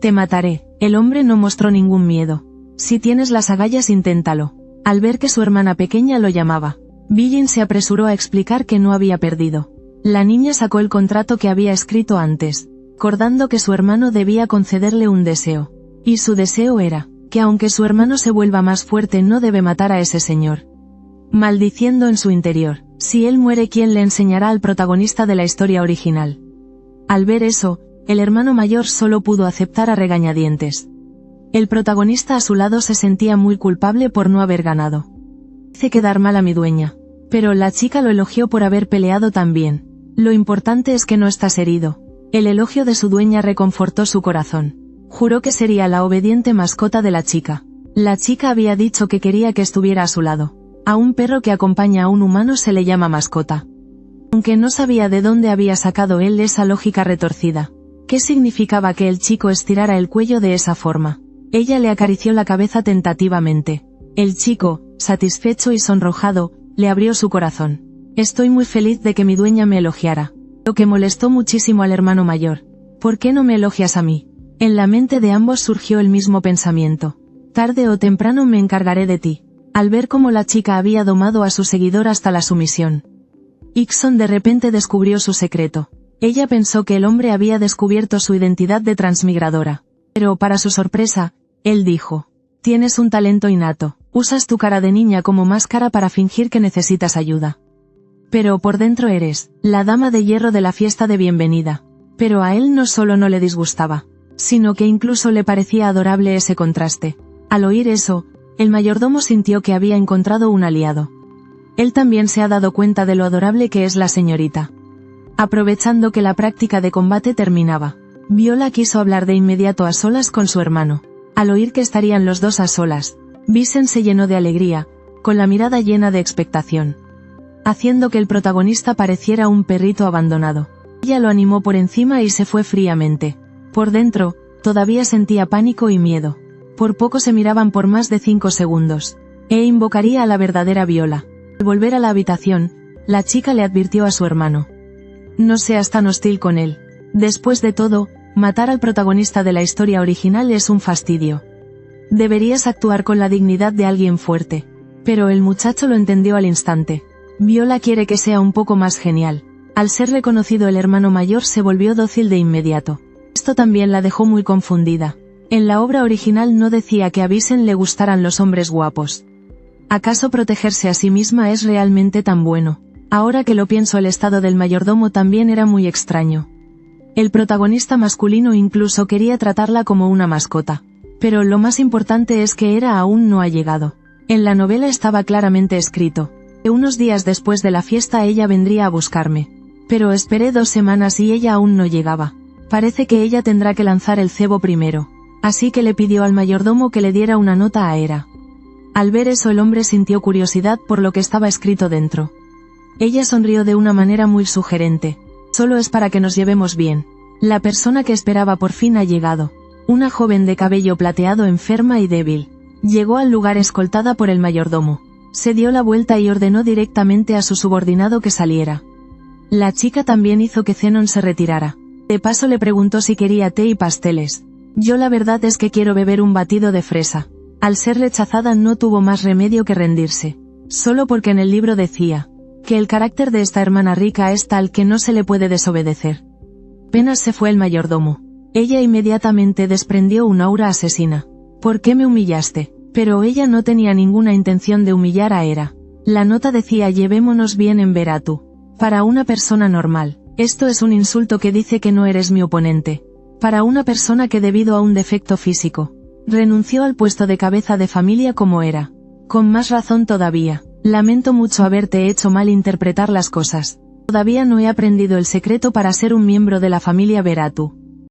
Te mataré. El hombre no mostró ningún miedo. Si tienes las agallas inténtalo. Al ver que su hermana pequeña lo llamaba, Billin se apresuró a explicar que no había perdido. La niña sacó el contrato que había escrito antes, recordando que su hermano debía concederle un deseo. Y su deseo era, que aunque su hermano se vuelva más fuerte no debe matar a ese señor. Maldiciendo en su interior, si él muere ¿quién le enseñará al protagonista de la historia original? Al ver eso, el hermano mayor solo pudo aceptar a regañadientes. El protagonista a su lado se sentía muy culpable por no haber ganado. Hice quedar mal a mi dueña. Pero la chica lo elogió por haber peleado tan bien. Lo importante es que no estás herido. El elogio de su dueña reconfortó su corazón. Juró que sería la obediente mascota de la chica. La chica había dicho que quería que estuviera a su lado. A un perro que acompaña a un humano se le llama mascota. Aunque no sabía de dónde había sacado él esa lógica retorcida. ¿Qué significaba que el chico estirara el cuello de esa forma? Ella le acarició la cabeza tentativamente. El chico, satisfecho y sonrojado, le abrió su corazón. Estoy muy feliz de que mi dueña me elogiara. Lo que molestó muchísimo al hermano mayor. ¿Por qué no me elogias a mí? En la mente de ambos surgió el mismo pensamiento. Tarde o temprano me encargaré de ti. Al ver cómo la chica había domado a su seguidor hasta la sumisión, Ikson de repente descubrió su secreto. Ella pensó que el hombre había descubierto su identidad de transmigradora. Pero para su sorpresa, él dijo: tienes un talento innato, usas tu cara de niña como máscara para fingir que necesitas ayuda. Pero por dentro eres la dama de hierro de la fiesta de bienvenida. Pero a él no solo no le disgustaba, sino que incluso le parecía adorable ese contraste. Al oír eso, el mayordomo sintió que había encontrado un aliado. Él también se ha dado cuenta de lo adorable que es la señorita. aprovechando que la práctica de combate terminaba. Viola quiso hablar de inmediato a solas con su hermano. Al oír que estarían los dos a solas, Vincent se llenó de alegría, con la mirada llena de expectación, haciendo que el protagonista pareciera un perrito abandonado. Ella lo animó por encima y se fue fríamente. Por dentro, todavía sentía pánico y miedo. Por poco se miraban por más de 5 segundos. Invocaría a la verdadera Viola. Al volver a la habitación, la chica le advirtió a su hermano: no seas tan hostil con él. Después de todo, matar al protagonista de la historia original es un fastidio. Deberías actuar con la dignidad de alguien fuerte. Pero el muchacho lo entendió al instante. Viola quiere que sea un poco más genial. Al ser reconocido el hermano mayor se volvió dócil de inmediato. Esto también la dejó muy confundida. En la obra original no decía que a Vincent le gustaran los hombres guapos. ¿Acaso protegerse a sí misma es realmente tan bueno? Ahora que lo pienso, el estado del mayordomo también era muy extraño. El protagonista masculino incluso quería tratarla como una mascota. Pero lo más importante es que aún no ha llegado. En la novela estaba claramente escrito que unos días después de la fiesta ella vendría a buscarme. Pero esperé 2 semanas y ella aún no llegaba. Parece que ella tendrá que lanzar el cebo primero. Así que le pidió al mayordomo que le diera una nota a Hera. Al ver eso, el hombre sintió curiosidad por lo que estaba escrito dentro. Ella sonrió de una manera muy sugerente. Solo es para que nos llevemos bien. La persona que esperaba por fin ha llegado. Una joven de cabello plateado, enferma y débil. Llegó al lugar escoltada por el mayordomo. Se dio la vuelta y ordenó directamente a su subordinado que saliera. La chica también hizo que Zenon se retirara. De paso le preguntó si quería té y pasteles. Yo la verdad es que quiero beber un batido de fresa. Al ser rechazada no tuvo más remedio que rendirse. Solo porque en el libro decía que el carácter de esta hermana rica es tal que no se le puede desobedecer. Apenas se fue el mayordomo, ella inmediatamente desprendió un aura asesina. ¿Por qué me humillaste? Pero ella no tenía ninguna intención de humillar a Hera. La nota decía: llevémonos bien en Veratu. Para una persona normal, esto es un insulto que dice que no eres mi oponente. Para una persona que debido a un defecto físico, renunció al puesto de cabeza de familia como Hera. Con más razón todavía. Lamento mucho haberte hecho mal interpretar las cosas. Todavía no he aprendido el secreto para ser un miembro de la familia Veratu.